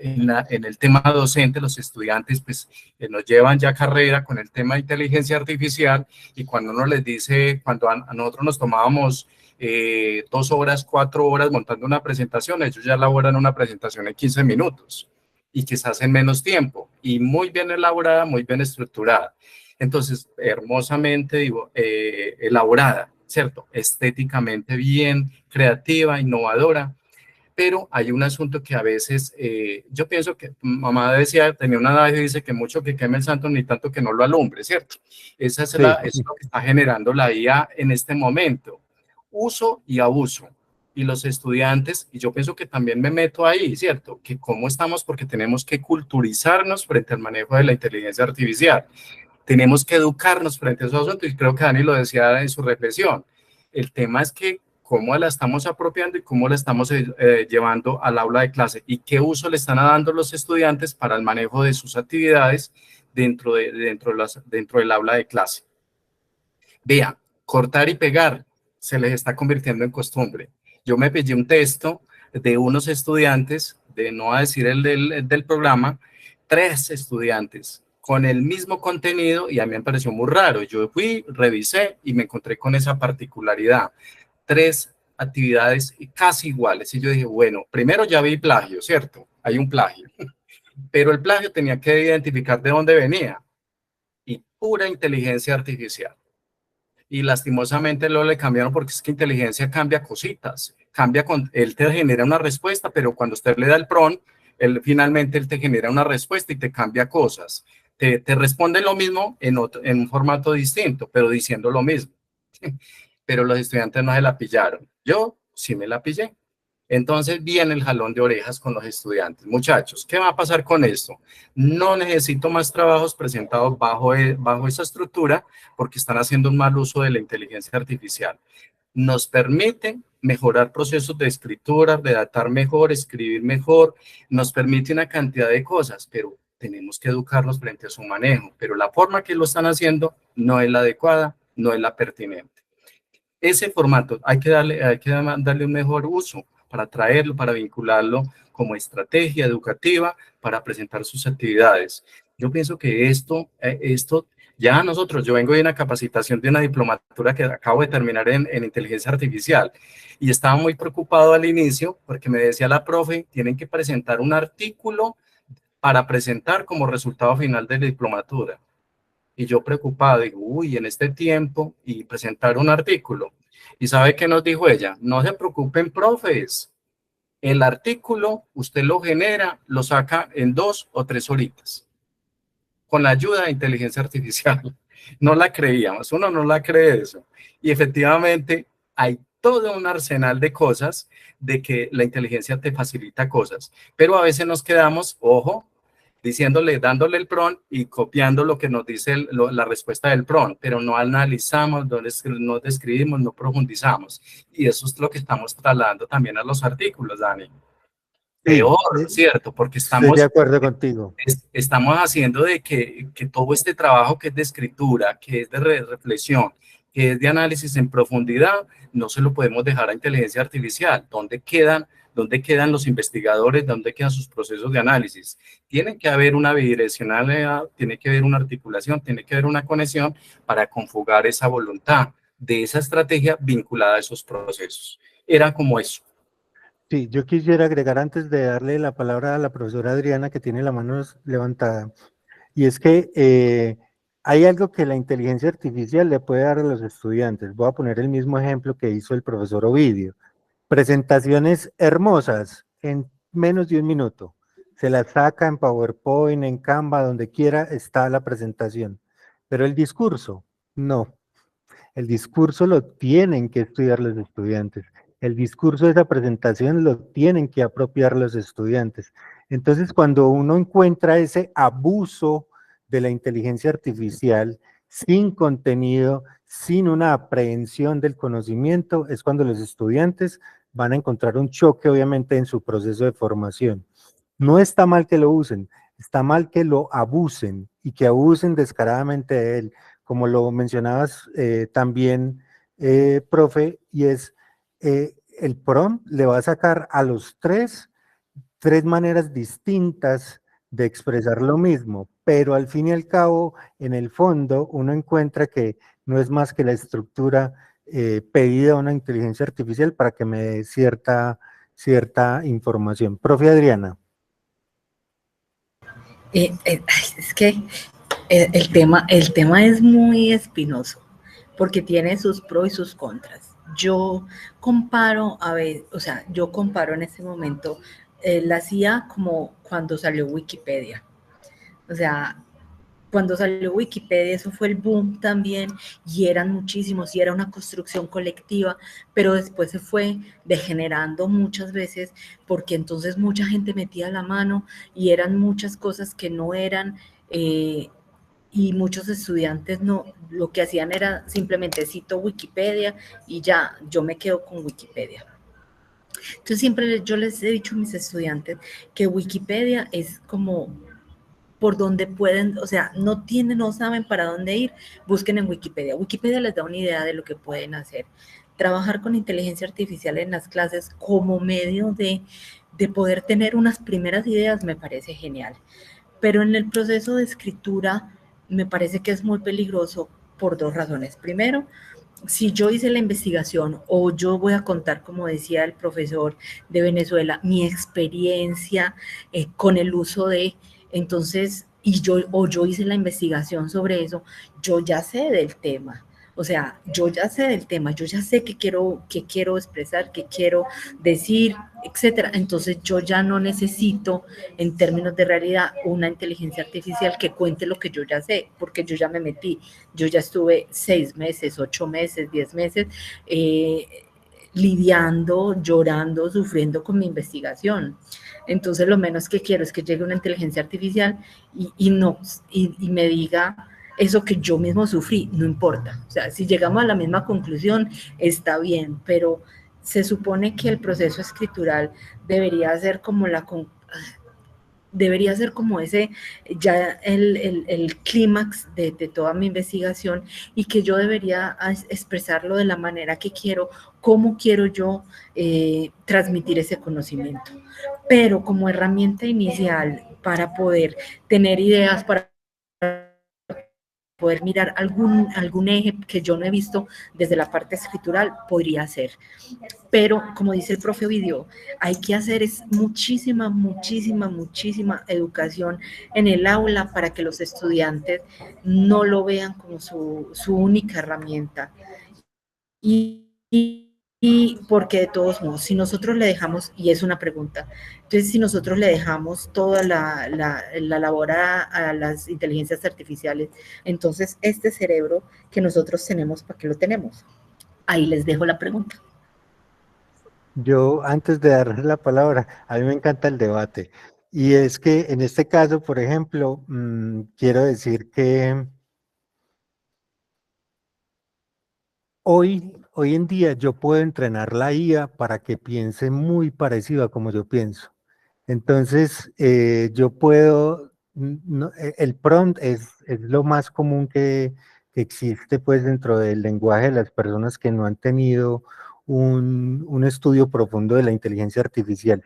F: en el tema docente los estudiantes pues nos llevan ya carrera con el tema de inteligencia artificial, y cuando uno les dice, cuando a nosotros nos tomábamos 2 horas, 4 horas montando una presentación, ellos ya elaboran una presentación en 15 minutos y quizás en menos tiempo, y muy bien elaborada, muy bien estructurada. Entonces, hermosamente elaborada, ¿cierto? Estéticamente bien, creativa, innovadora, pero hay un asunto que a veces, yo pienso que mamá tenía una adagio y dice que mucho que queme el santo ni tanto que no lo alumbre, ¿cierto? Eso es lo que está generando la IA en este momento. Uso y abuso. Y los estudiantes, y yo pienso que también me meto ahí, ¿cierto? Que cómo estamos, porque tenemos que culturizarnos frente al manejo de la inteligencia artificial. Tenemos que educarnos frente a esos asuntos, y creo que Dani lo decía en su reflexión. El tema es que cómo la estamos apropiando y cómo la estamos llevando al aula de clase, y qué uso le están dando los estudiantes para el manejo de sus actividades dentro del aula de clase. Vean, cortar y pegar se les está convirtiendo en costumbre. Yo me pillé un texto de unos estudiantes, no voy a decir el del programa, 3 estudiantes con el mismo contenido, y a mí me pareció muy raro. Yo fui, revisé y me encontré con esa particularidad. 3 actividades casi iguales. Y yo dije, bueno, primero ya vi plagio, ¿cierto? Hay un plagio. Pero el plagio tenía que identificar de dónde venía. Y pura inteligencia artificial. Y lastimosamente lo le cambiaron porque es que inteligencia cambia cositas. Él te genera una respuesta, pero cuando usted le da el prompt, finalmente él te genera una respuesta y te cambia cosas. Te responde lo mismo en un formato distinto, pero diciendo lo mismo. Pero los estudiantes no se la pillaron. Yo sí me la pillé. Entonces viene el jalón de orejas con los estudiantes. Muchachos, ¿qué va a pasar con esto? No necesito más trabajos presentados bajo esa estructura porque están haciendo un mal uso de la inteligencia artificial. Nos permite mejorar procesos de escritura, redactar mejor, escribir mejor, nos permite una cantidad de cosas, pero tenemos que educarnos frente a su manejo. Pero la forma que lo están haciendo no es la adecuada, no es la pertinente. Ese formato hay que darle un mejor uso para traerlo, para vincularlo como estrategia educativa para presentar sus actividades. Yo pienso que esto ya nosotros, yo vengo de una capacitación de una diplomatura que acabo de terminar en inteligencia artificial y estaba muy preocupado al inicio porque me decía la profe, tienen que presentar un artículo para presentar como resultado final de la diplomatura. Y yo preocupado, digo, uy, en este tiempo y presentar un artículo. ¿Y sabe qué nos dijo ella? No se preocupen, profes. El artículo usted lo genera, lo saca en 2 o 3 horitas. Con la ayuda de inteligencia artificial. No la creíamos, uno no la cree eso. Y efectivamente hay todo un arsenal de cosas de que la inteligencia te facilita cosas. Pero a veces nos quedamos, ojo, dándole el prompt y copiando lo que nos dice la respuesta del prompt, pero no analizamos, no describimos, no profundizamos. Y eso es lo que estamos trasladando también a los artículos, Dani. Peor, ¿cierto? Porque
A: Estoy de acuerdo contigo.
F: Estamos haciendo de que todo este trabajo que es de escritura, que es de reflexión, que es de análisis en profundidad, no se lo podemos dejar a inteligencia artificial. ¿Dónde quedan los investigadores? ¿Dónde quedan sus procesos de análisis? Tiene que haber una bidireccionalidad, tiene que haber una articulación, tiene que haber una conexión para conjugar esa voluntad de esa estrategia vinculada a esos procesos. Era como eso.
A: Sí, yo quisiera agregar antes de darle la palabra a la profesora Adriana, que tiene la mano levantada, y es que hay algo que la inteligencia artificial le puede dar a los estudiantes. Voy a poner el mismo ejemplo que hizo el profesor Ovidio. Presentaciones hermosas en menos de 1 minuto. Se las saca en PowerPoint, en Canva, donde quiera está la presentación. Pero el discurso, no. El discurso lo tienen que estudiar los estudiantes. El discurso de esa presentación lo tienen que apropiar los estudiantes. Entonces, cuando uno encuentra ese abuso de la inteligencia artificial sin contenido, sin una aprehensión del conocimiento, es cuando los estudiantes van a encontrar un choque, obviamente, en su proceso de formación. No está mal que lo usen, está mal que lo abusen y que abusen descaradamente de él, como lo mencionabas también, profe, y es el prompt le va a sacar a los tres maneras distintas de expresar lo mismo, pero al fin y al cabo, en el fondo, uno encuentra que no es más que la estructura pedida a una inteligencia artificial para que me dé cierta información. Profe Adriana.
B: Es que el tema es muy espinoso, porque tiene sus pros y sus contras. Yo comparo, yo comparo en este momento la CIA como cuando salió Wikipedia. O sea, cuando salió Wikipedia, eso fue el boom también, y eran muchísimos, y era una construcción colectiva, pero después se fue degenerando muchas veces, porque entonces mucha gente metía la mano, y eran muchas cosas que no eran, y muchos estudiantes lo que hacían era simplemente cito Wikipedia, y ya, yo me quedo con Wikipedia. Entonces siempre yo les he dicho a mis estudiantes que Wikipedia es como por donde pueden, o sea, no saben para dónde ir, busquen en Wikipedia. Wikipedia les da una idea de lo que pueden hacer. Trabajar con inteligencia artificial en las clases como medio de poder tener unas primeras ideas me parece genial. Pero en el proceso de escritura me parece que es muy peligroso por 2 razones. Primero, si yo hice la investigación o yo voy a contar, como decía el profesor de Venezuela, mi experiencia con el uso de, entonces, yo hice la investigación sobre eso, yo ya sé del tema. O sea, yo ya sé del tema, yo ya sé qué quiero expresar, qué quiero decir, etcétera. Entonces yo ya no necesito, en términos de realidad, una inteligencia artificial que cuente lo que yo ya sé, porque yo ya me metí. Yo ya estuve 6 meses, 8 meses, 10 meses lidiando, llorando, sufriendo con mi investigación. Entonces lo menos que quiero es que llegue una inteligencia artificial y me diga eso que yo mismo sufrí, no importa. O sea, si llegamos a la misma conclusión, está bien, pero se supone que el proceso escritural debería ser como debería ser como ese, ya el clímax de toda mi investigación y que yo debería expresarlo de la manera que quiero, cómo quiero yo transmitir ese conocimiento. Pero como herramienta inicial para poder tener ideas, para poder mirar algún eje que yo no he visto desde la parte escritural, podría ser. Pero, como dice el profe Ovidio, hay que hacer es muchísima, muchísima, muchísima educación en el aula para que los estudiantes no lo vean como su única herramienta. Y porque de todos modos, si nosotros le dejamos, y es una pregunta, entonces si nosotros le dejamos toda la labor a las inteligencias artificiales, entonces este cerebro que nosotros tenemos, ¿para qué lo tenemos? Ahí les dejo la pregunta.
A: Yo, antes de darles la palabra, a mí me encanta el debate. Y es que en este caso, por ejemplo, quiero decir que hoy en día yo puedo entrenar la IA para que piense muy parecido a como yo pienso. Entonces, yo puedo, el prompt es lo más común que existe pues dentro del lenguaje de las personas que no han tenido un estudio profundo de la inteligencia artificial.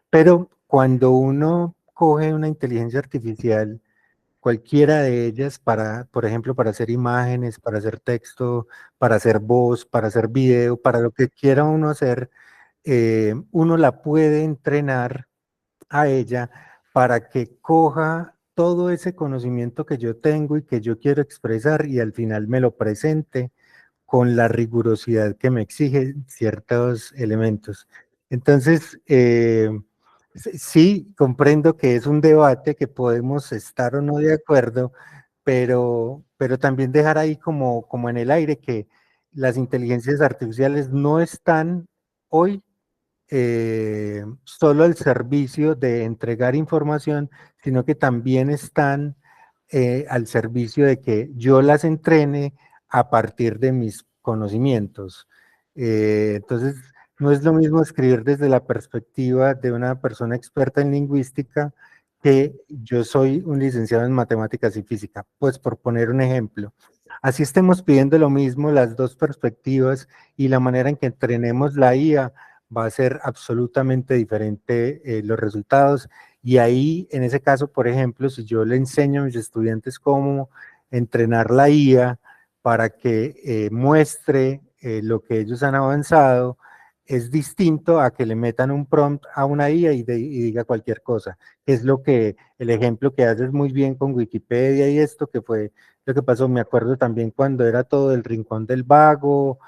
A: Pero cuando uno coge una inteligencia artificial, cualquiera de ellas para, por ejemplo, para hacer imágenes, para hacer texto, para hacer voz, para hacer video, para lo que quiera uno hacer, uno la puede entrenar a ella para que coja todo ese conocimiento que yo tengo y que yo quiero expresar y al final me lo presente con la rigurosidad que me exigen ciertos elementos. Entonces, sí, comprendo que es un debate que podemos estar o no de acuerdo, pero también dejar ahí como en el aire que las inteligencias artificiales no están hoy solo al servicio de entregar información, sino que también están al servicio de que yo las entrene a partir de mis conocimientos. Entonces, no es lo mismo escribir desde la perspectiva de una persona experta en lingüística que yo soy un licenciado en matemáticas y física, pues por poner un ejemplo. Así estemos pidiendo lo mismo, las dos perspectivas y la manera en que entrenemos la IA va a ser absolutamente diferente los resultados. Y ahí, en ese caso, por ejemplo, si yo le enseño a mis estudiantes cómo entrenar la IA para que muestre lo que ellos han avanzado, es distinto a que le metan un prompt a una IA y diga cualquier cosa. Es lo que, el ejemplo que haces muy bien con Wikipedia y esto, que fue lo que pasó, me acuerdo también cuando era todo el Rincón del Vago,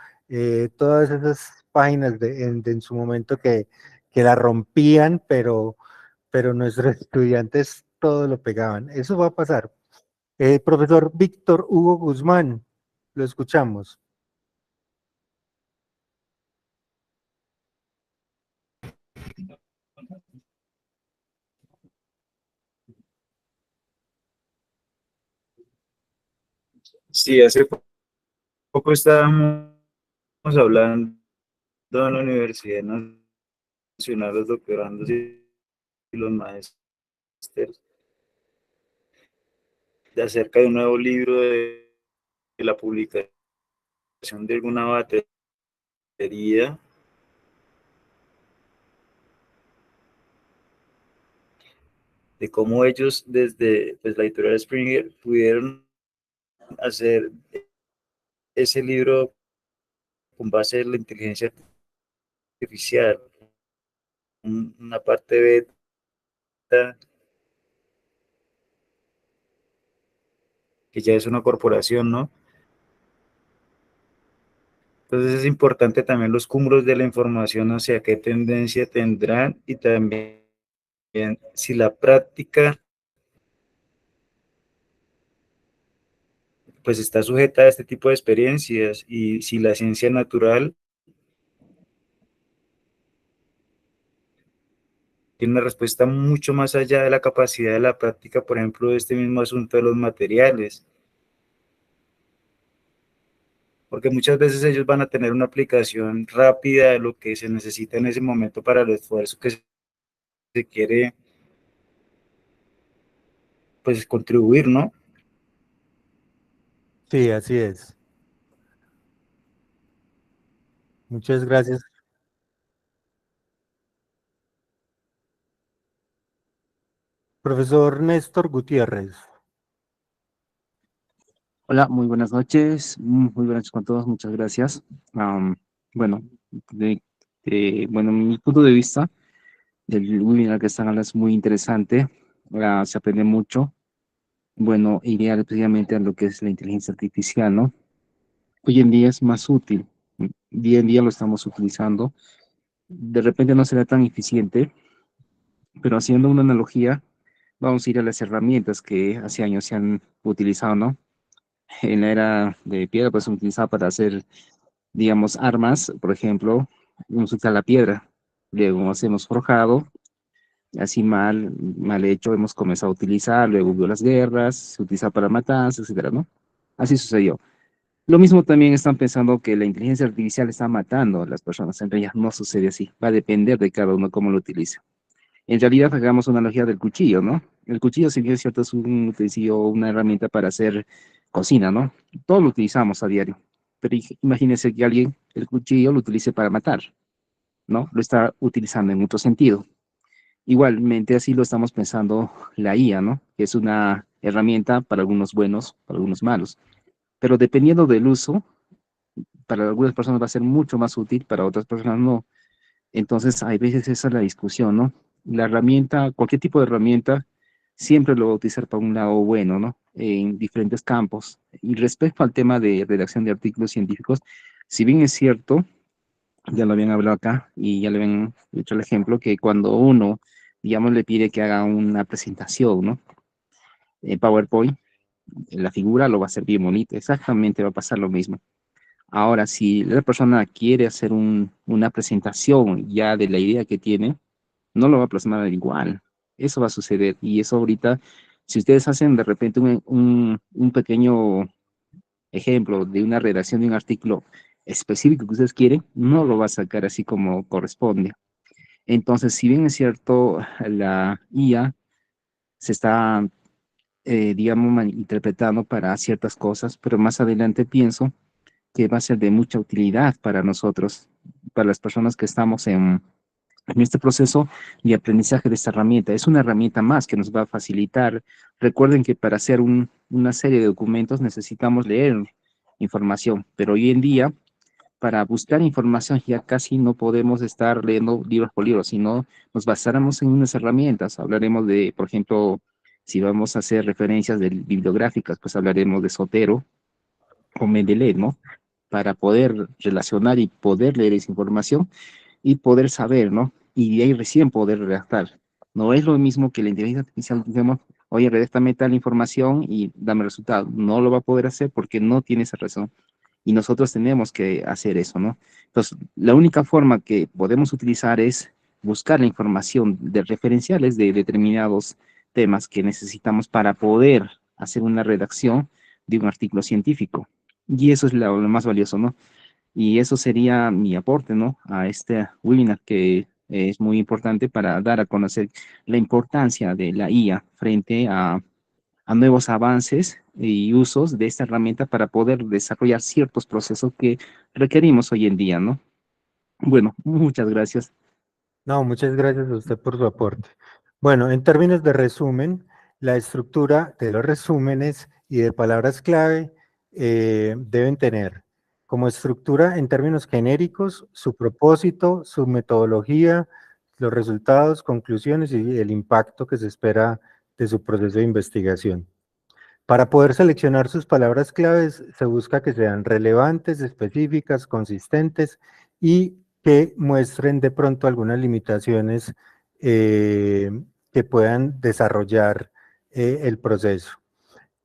A: todas esas páginas en su momento que la rompían, pero nuestros estudiantes todo lo pegaban. Eso va a pasar. Profesor Víctor Hugo Guzmán, lo escuchamos.
E: Sí, hace poco estábamos hablando en la Universidad Nacional, los doctorandos y los maestros, de acerca de un nuevo libro de la publicación de alguna batería de cómo ellos desde pues, la editorial Springer pudieron hacer ese libro con base en la inteligencia artificial, una parte beta, que ya es una corporación, ¿no? Entonces es importante también los cúmulos de la información, hacia qué tendencia tendrán, y también si la práctica pues está sujeta a este tipo de experiencias, y si la ciencia natural tiene una respuesta mucho más allá de la capacidad de la práctica, por ejemplo, de este mismo asunto de los materiales, porque muchas veces ellos van a tener una aplicación rápida de lo que se necesita en ese momento para el esfuerzo que se quiere pues contribuir, ¿no?
A: Sí, así es. Muchas gracias. Profesor Néstor Gutiérrez.
K: Hola, muy buenas noches, muy buenas noches con todos, muchas gracias. Bueno, bueno, mi punto de vista del webinar que están hablando es muy interesante, se aprende mucho. Bueno, iría precisamente a lo que es la inteligencia artificial, ¿no? Hoy en día es más útil, día en día lo estamos utilizando, de repente no será tan eficiente, pero haciendo una analogía, vamos a ir a las herramientas que hace años se han utilizado, ¿no? En la era de piedra, pues se utilizaba para hacer, digamos, armas. Por ejemplo, vamos a usar la piedra, luego hacemos forjado, así mal hecho, hemos comenzado a utilizar, luego hubo las guerras, se utiliza para matanzas, etcétera, ¿no? Así sucedió. Lo mismo también están pensando que la inteligencia artificial está matando a las personas. En realidad no sucede así, va a depender de cada uno cómo lo utilice. En realidad, hagamos una analogía del cuchillo, ¿no? El cuchillo, si bien es cierto, es un utensilio, una herramienta para hacer cocina, ¿no? Todos lo utilizamos a diario. Pero imagínense que alguien el cuchillo lo utilice para matar, ¿no? Lo está utilizando en otro sentido. Igualmente, así lo estamos pensando la IA, ¿no? Que es una herramienta para algunos buenos, para algunos malos. Pero dependiendo del uso, para algunas personas va a ser mucho más útil, para otras personas no. Entonces, hay veces esa es la discusión, ¿no? La herramienta, cualquier tipo de herramienta, siempre lo va a utilizar para un lado bueno, ¿no? En diferentes campos. Y respecto al tema de redacción de artículos científicos, si bien es cierto, ya lo habían hablado acá y ya le habían hecho el ejemplo, que cuando uno, digamos, le pide que haga una presentación, ¿no? En PowerPoint, la figura lo va a hacer bien bonita, exactamente va a pasar lo mismo. Ahora, si la persona quiere hacer una presentación ya de la idea que tiene, no lo va a plasmar igual. Eso va a suceder. Y eso ahorita, si ustedes hacen de repente un pequeño ejemplo de una redacción de un artículo específico que ustedes quieren, no lo va a sacar así como corresponde. Entonces, si bien es cierto, la IA se está, digamos, interpretando para ciertas cosas, pero más adelante pienso que va a ser de mucha utilidad para nosotros, para las personas que estamos en este proceso de aprendizaje de esta herramienta. Es una herramienta más que nos va a facilitar. Recuerden que para hacer una serie de documentos necesitamos leer información, pero hoy en día, para buscar información ya casi no podemos estar leyendo libros por libros, sino nos basaremos en unas herramientas. Hablaremos de, por ejemplo, si vamos a hacer referencias bibliográficas, pues hablaremos de Sotero o Mendeley, ¿no? Para poder relacionar y poder leer esa información y poder saber, ¿no? Y de ahí recién poder redactar. No es lo mismo que la inteligencia artificial, digamos, oye, redáctame tal información y dame el resultado. No lo va a poder hacer porque no tiene esa razón. Y nosotros tenemos que hacer eso, ¿no? Entonces, la única forma que podemos utilizar es buscar la información de referenciales de determinados temas que necesitamos para poder hacer una redacción de un artículo científico. Y eso es lo más valioso, ¿no? Y eso sería mi aporte, ¿no? A este webinar que es muy importante para dar a conocer la importancia de la IA frente a nuevos avances y usos de esta herramienta para poder desarrollar ciertos procesos que requerimos hoy en día, ¿no? Bueno, muchas gracias.
A: No, muchas gracias a usted por su aporte. Bueno, en términos de resumen, la estructura de los resúmenes y de palabras clave deben tener como estructura en términos genéricos, su propósito, su metodología, los resultados, conclusiones y el impacto que se espera de su proceso de investigación. Para poder seleccionar sus palabras claves, se busca que sean relevantes, específicas, consistentes y que muestren de pronto algunas limitaciones que puedan desarrollar el proceso.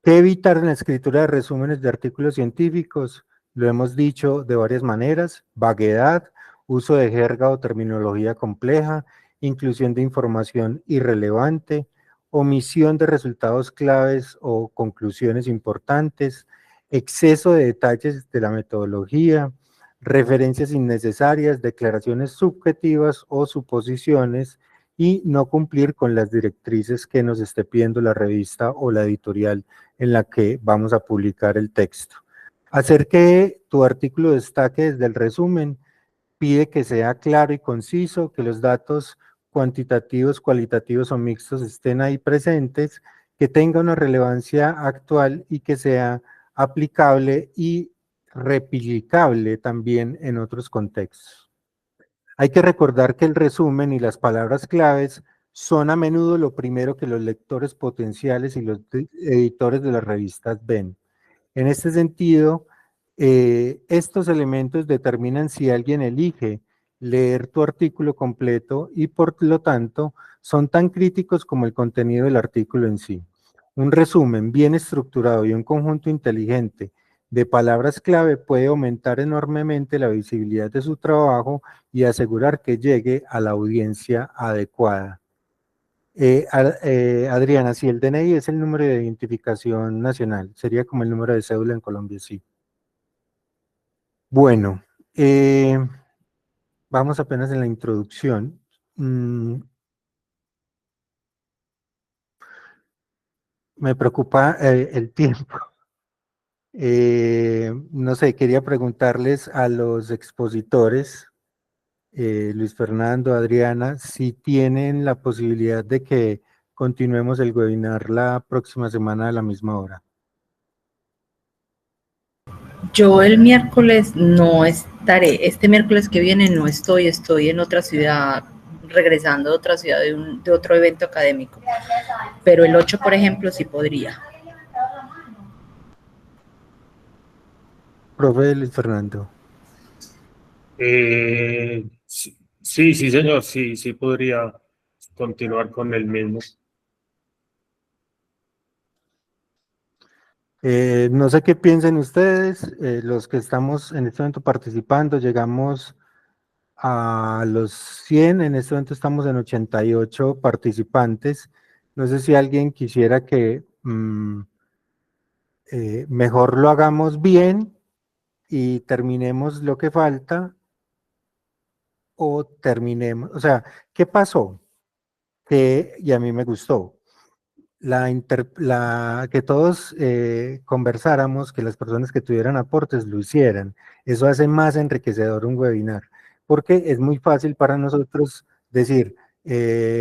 A: ¿Qué evitar en la escritura de resúmenes de artículos científicos? Lo hemos dicho de varias maneras: vaguedad, uso de jerga o terminología compleja, inclusión de información irrelevante, omisión de resultados claves o conclusiones importantes, exceso de detalles de la metodología, referencias innecesarias, declaraciones subjetivas o suposiciones, y no cumplir con las directrices que nos esté pidiendo la revista o la editorial en la que vamos a publicar el texto. Hacer que tu artículo destaque desde el resumen pide que sea claro y conciso, que los datos cuantitativos, cualitativos o mixtos estén ahí presentes, que tenga una relevancia actual y que sea aplicable y replicable también en otros contextos. Hay que recordar que el resumen y las palabras claves son a menudo lo primero que los lectores potenciales y los editores de las revistas ven. En este sentido, estos elementos determinan si alguien elige leer tu artículo completo y por lo tanto son tan críticos como el contenido del artículo en sí. Un resumen bien estructurado y un conjunto inteligente de palabras clave puede aumentar enormemente la visibilidad de su trabajo y asegurar que llegue a la audiencia adecuada. Adriana, si el DNI es el número de identificación nacional, sería como el número de cédula en Colombia, sí. Bueno, vamos apenas en la introducción. Me preocupa el tiempo. No sé, quería preguntarles a los expositores, Luis Fernando, Adriana, si tienen la posibilidad de que continuemos el webinar la próxima semana a la misma hora.
B: Yo el miércoles no estaré, este miércoles que viene no estoy en otra ciudad, regresando de otra ciudad de otro evento académico, pero el 8, por ejemplo, sí podría.
A: Profe Luis Fernando.
C: Sí, señor, sí podría continuar con el mismo.
A: No sé qué piensen ustedes, los que estamos en este momento participando, llegamos a los 100, en este momento estamos en 88 participantes. No sé si alguien quisiera que mejor lo hagamos bien y terminemos lo que falta, o terminemos, o sea, ¿qué pasó? Y a mí me gustó. Que todos conversáramos, que las personas que tuvieran aportes lo hicieran. Eso hace más enriquecedor un webinar, porque es muy fácil para nosotros decir,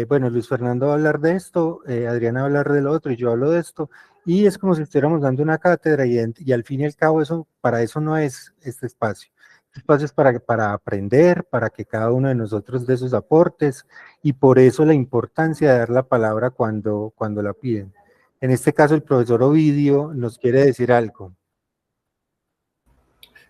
A: bueno, Luis Fernando va a hablar de esto, Adriana va a hablar de lo otro y yo hablo de esto, y es como si estuviéramos dando una cátedra y al fin y al cabo para eso no es este espacio. Este espacio es para aprender, para que cada uno de nosotros dé sus aportes, y por eso la importancia de dar la palabra cuando la piden. En este caso, el profesor Ovidio nos quiere decir algo.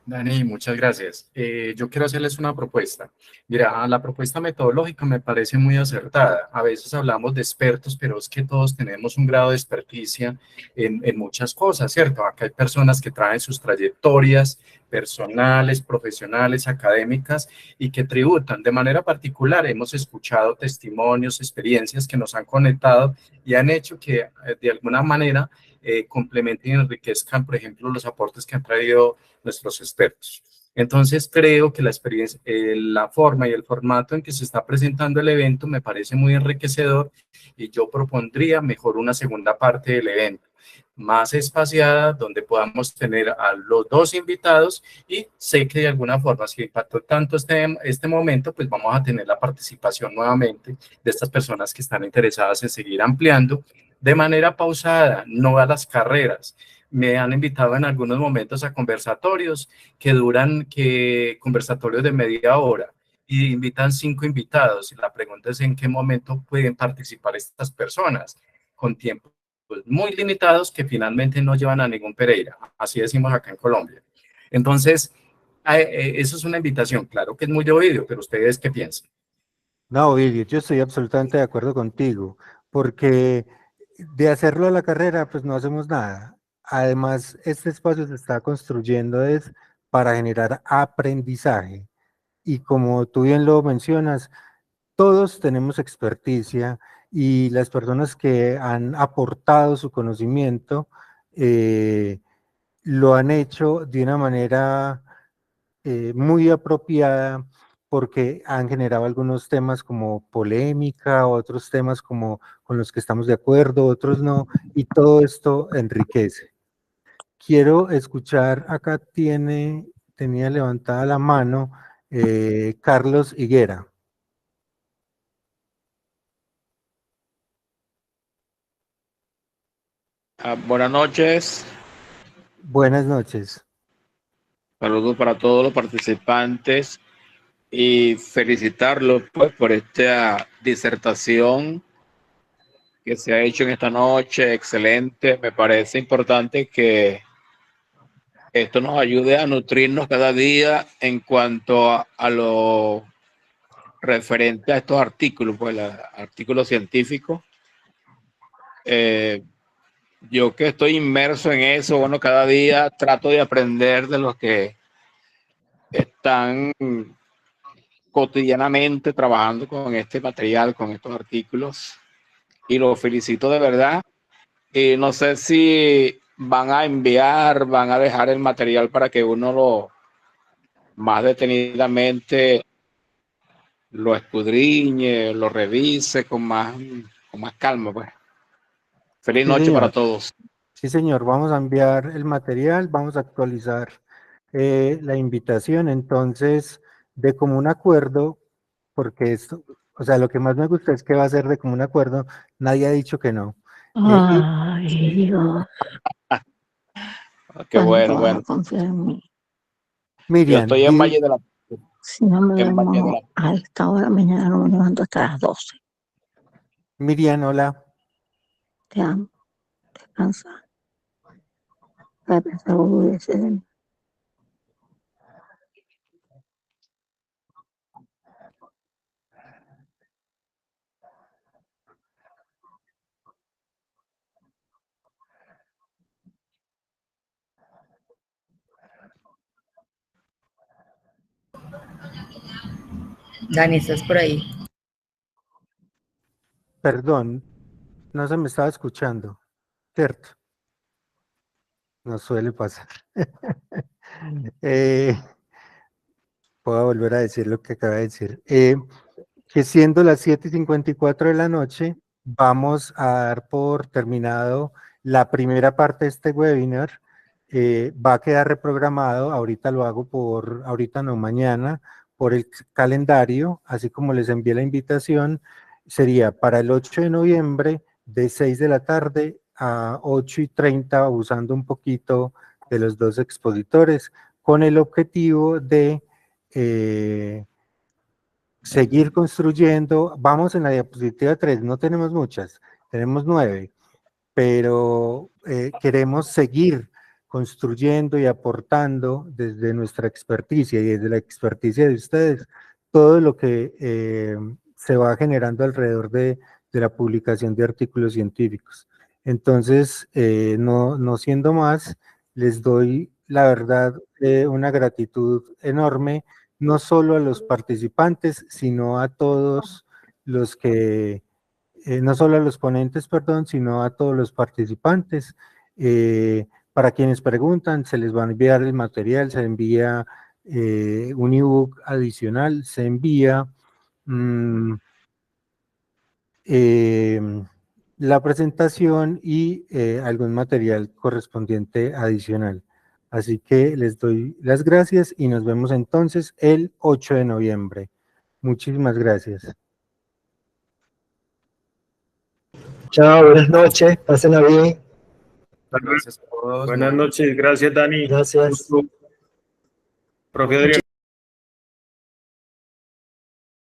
F: Dani, muchas gracias. Yo quiero hacerles una propuesta. Mira, la propuesta metodológica me parece muy acertada. A veces hablamos de expertos, pero es que todos tenemos un grado de experticia en muchas cosas, ¿cierto? Acá hay personas que traen sus trayectorias personales, profesionales, académicas y que tributan. De manera particular, hemos escuchado testimonios, experiencias que nos han conectado y han hecho que de alguna manera complementen y enriquezcan, por ejemplo, los aportes que han traído nuestros expertos. Entonces, creo que la experiencia, la forma y el formato en que se está presentando el evento me parece muy enriquecedor y yo propondría mejor una segunda parte del evento, más espaciada, donde podamos tener a los dos invitados y sé que de alguna forma, si impactó tanto este momento, pues vamos a tener la participación nuevamente de estas personas que están interesadas en seguir ampliando de manera pausada, no a las carreras. me han invitado en algunos momentos a conversatorios conversatorios de media hora, y invitan 5 invitados. Y la pregunta es en qué momento pueden participar estas personas con tiempos muy limitados que finalmente no llevan a ningún Pereira. Así decimos acá en Colombia. Entonces, eso es una invitación. Claro que es muy de oído, pero ¿ustedes qué piensan?
A: No, Ovidio, yo estoy absolutamente de acuerdo contigo, porque de hacerlo a la carrera, pues no hacemos nada. Además, este espacio se está construyendo es para generar aprendizaje. Y como tú bien lo mencionas, todos tenemos experticia y las personas que han aportado su conocimiento lo han hecho de una manera muy apropiada porque han generado algunos temas como polémica, otros temas como con los que estamos de acuerdo, otros no, y todo esto enriquece. Quiero escuchar, acá tenía levantada la mano Carlos Higuera.
L: Buenas noches.
A: Buenas noches.
L: Saludos para todos los participantes y felicitarlos pues por esta disertación que se ha hecho en esta noche. Excelente. Me parece importante que esto nos ayude a nutrirnos cada día en cuanto a lo referente a estos artículos, pues artículos científicos. Yo que estoy inmerso en eso, bueno, cada día trato de aprender de los que están cotidianamente trabajando con este material, con estos artículos, y los felicito de verdad. Y no sé si van a dejar el material para que uno lo más detenidamente lo escudriñe, lo revise con más calma, pues. Feliz
A: Sí,
L: noche para
A: señor.
L: todos.
A: Sí, señor, vamos a enviar el material, vamos a actualizar la invitación, entonces, de común acuerdo, porque esto, o sea, lo que más me gusta es que va a ser de común acuerdo, nadie ha dicho que no.
D: Ay, Dios,
L: Qué bueno,
D: ¿cuándo vas
L: bueno.
D: a confiar en mí?
L: Yo
A: Miriam,
L: estoy en Valle de la...
D: Si no me
L: en Valle de
D: duermo a esta hora, mañana no me levanto hasta las 12.
A: Miriam, hola.
D: Te amo, descansa. Voy a pensar boludeces de mí.
B: Dani, ¿estás por ahí?
A: Perdón, no se me estaba escuchando, ¿cierto? No suele pasar. Puedo volver a decir lo que acaba de decir. Que siendo las 7:54 de la noche, vamos a dar por terminado la primera parte de este webinar. Va a quedar reprogramado, ahorita lo hago ahorita no, mañana, por el calendario, así como les envié la invitación, sería para el 8 de noviembre de 6 de la tarde a 8:30, usando un poquito de los dos expositores, con el objetivo de seguir construyendo. Vamos en la diapositiva 3, no tenemos muchas, tenemos 9, pero queremos seguir construyendo y aportando desde nuestra experticia y desde la experticia de ustedes todo lo que se va generando alrededor de la publicación de artículos científicos. Entonces, no siendo más, les doy la verdad una gratitud enorme, no solo a los participantes, sino a todos los que no solo a los ponentes, perdón, sino a todos los participantes. Para quienes preguntan, se les va a enviar el material, se envía un ebook adicional, se envía la presentación y algún material correspondiente adicional. Así que les doy las gracias y nos vemos entonces el 8 de noviembre. Muchísimas gracias.
J: Chao, buenas noches, pásenla bien.
F: Gracias a todos. todos.
C: Buenas noches, gracias Dani.
J: Gracias.
C: Profe Adrián.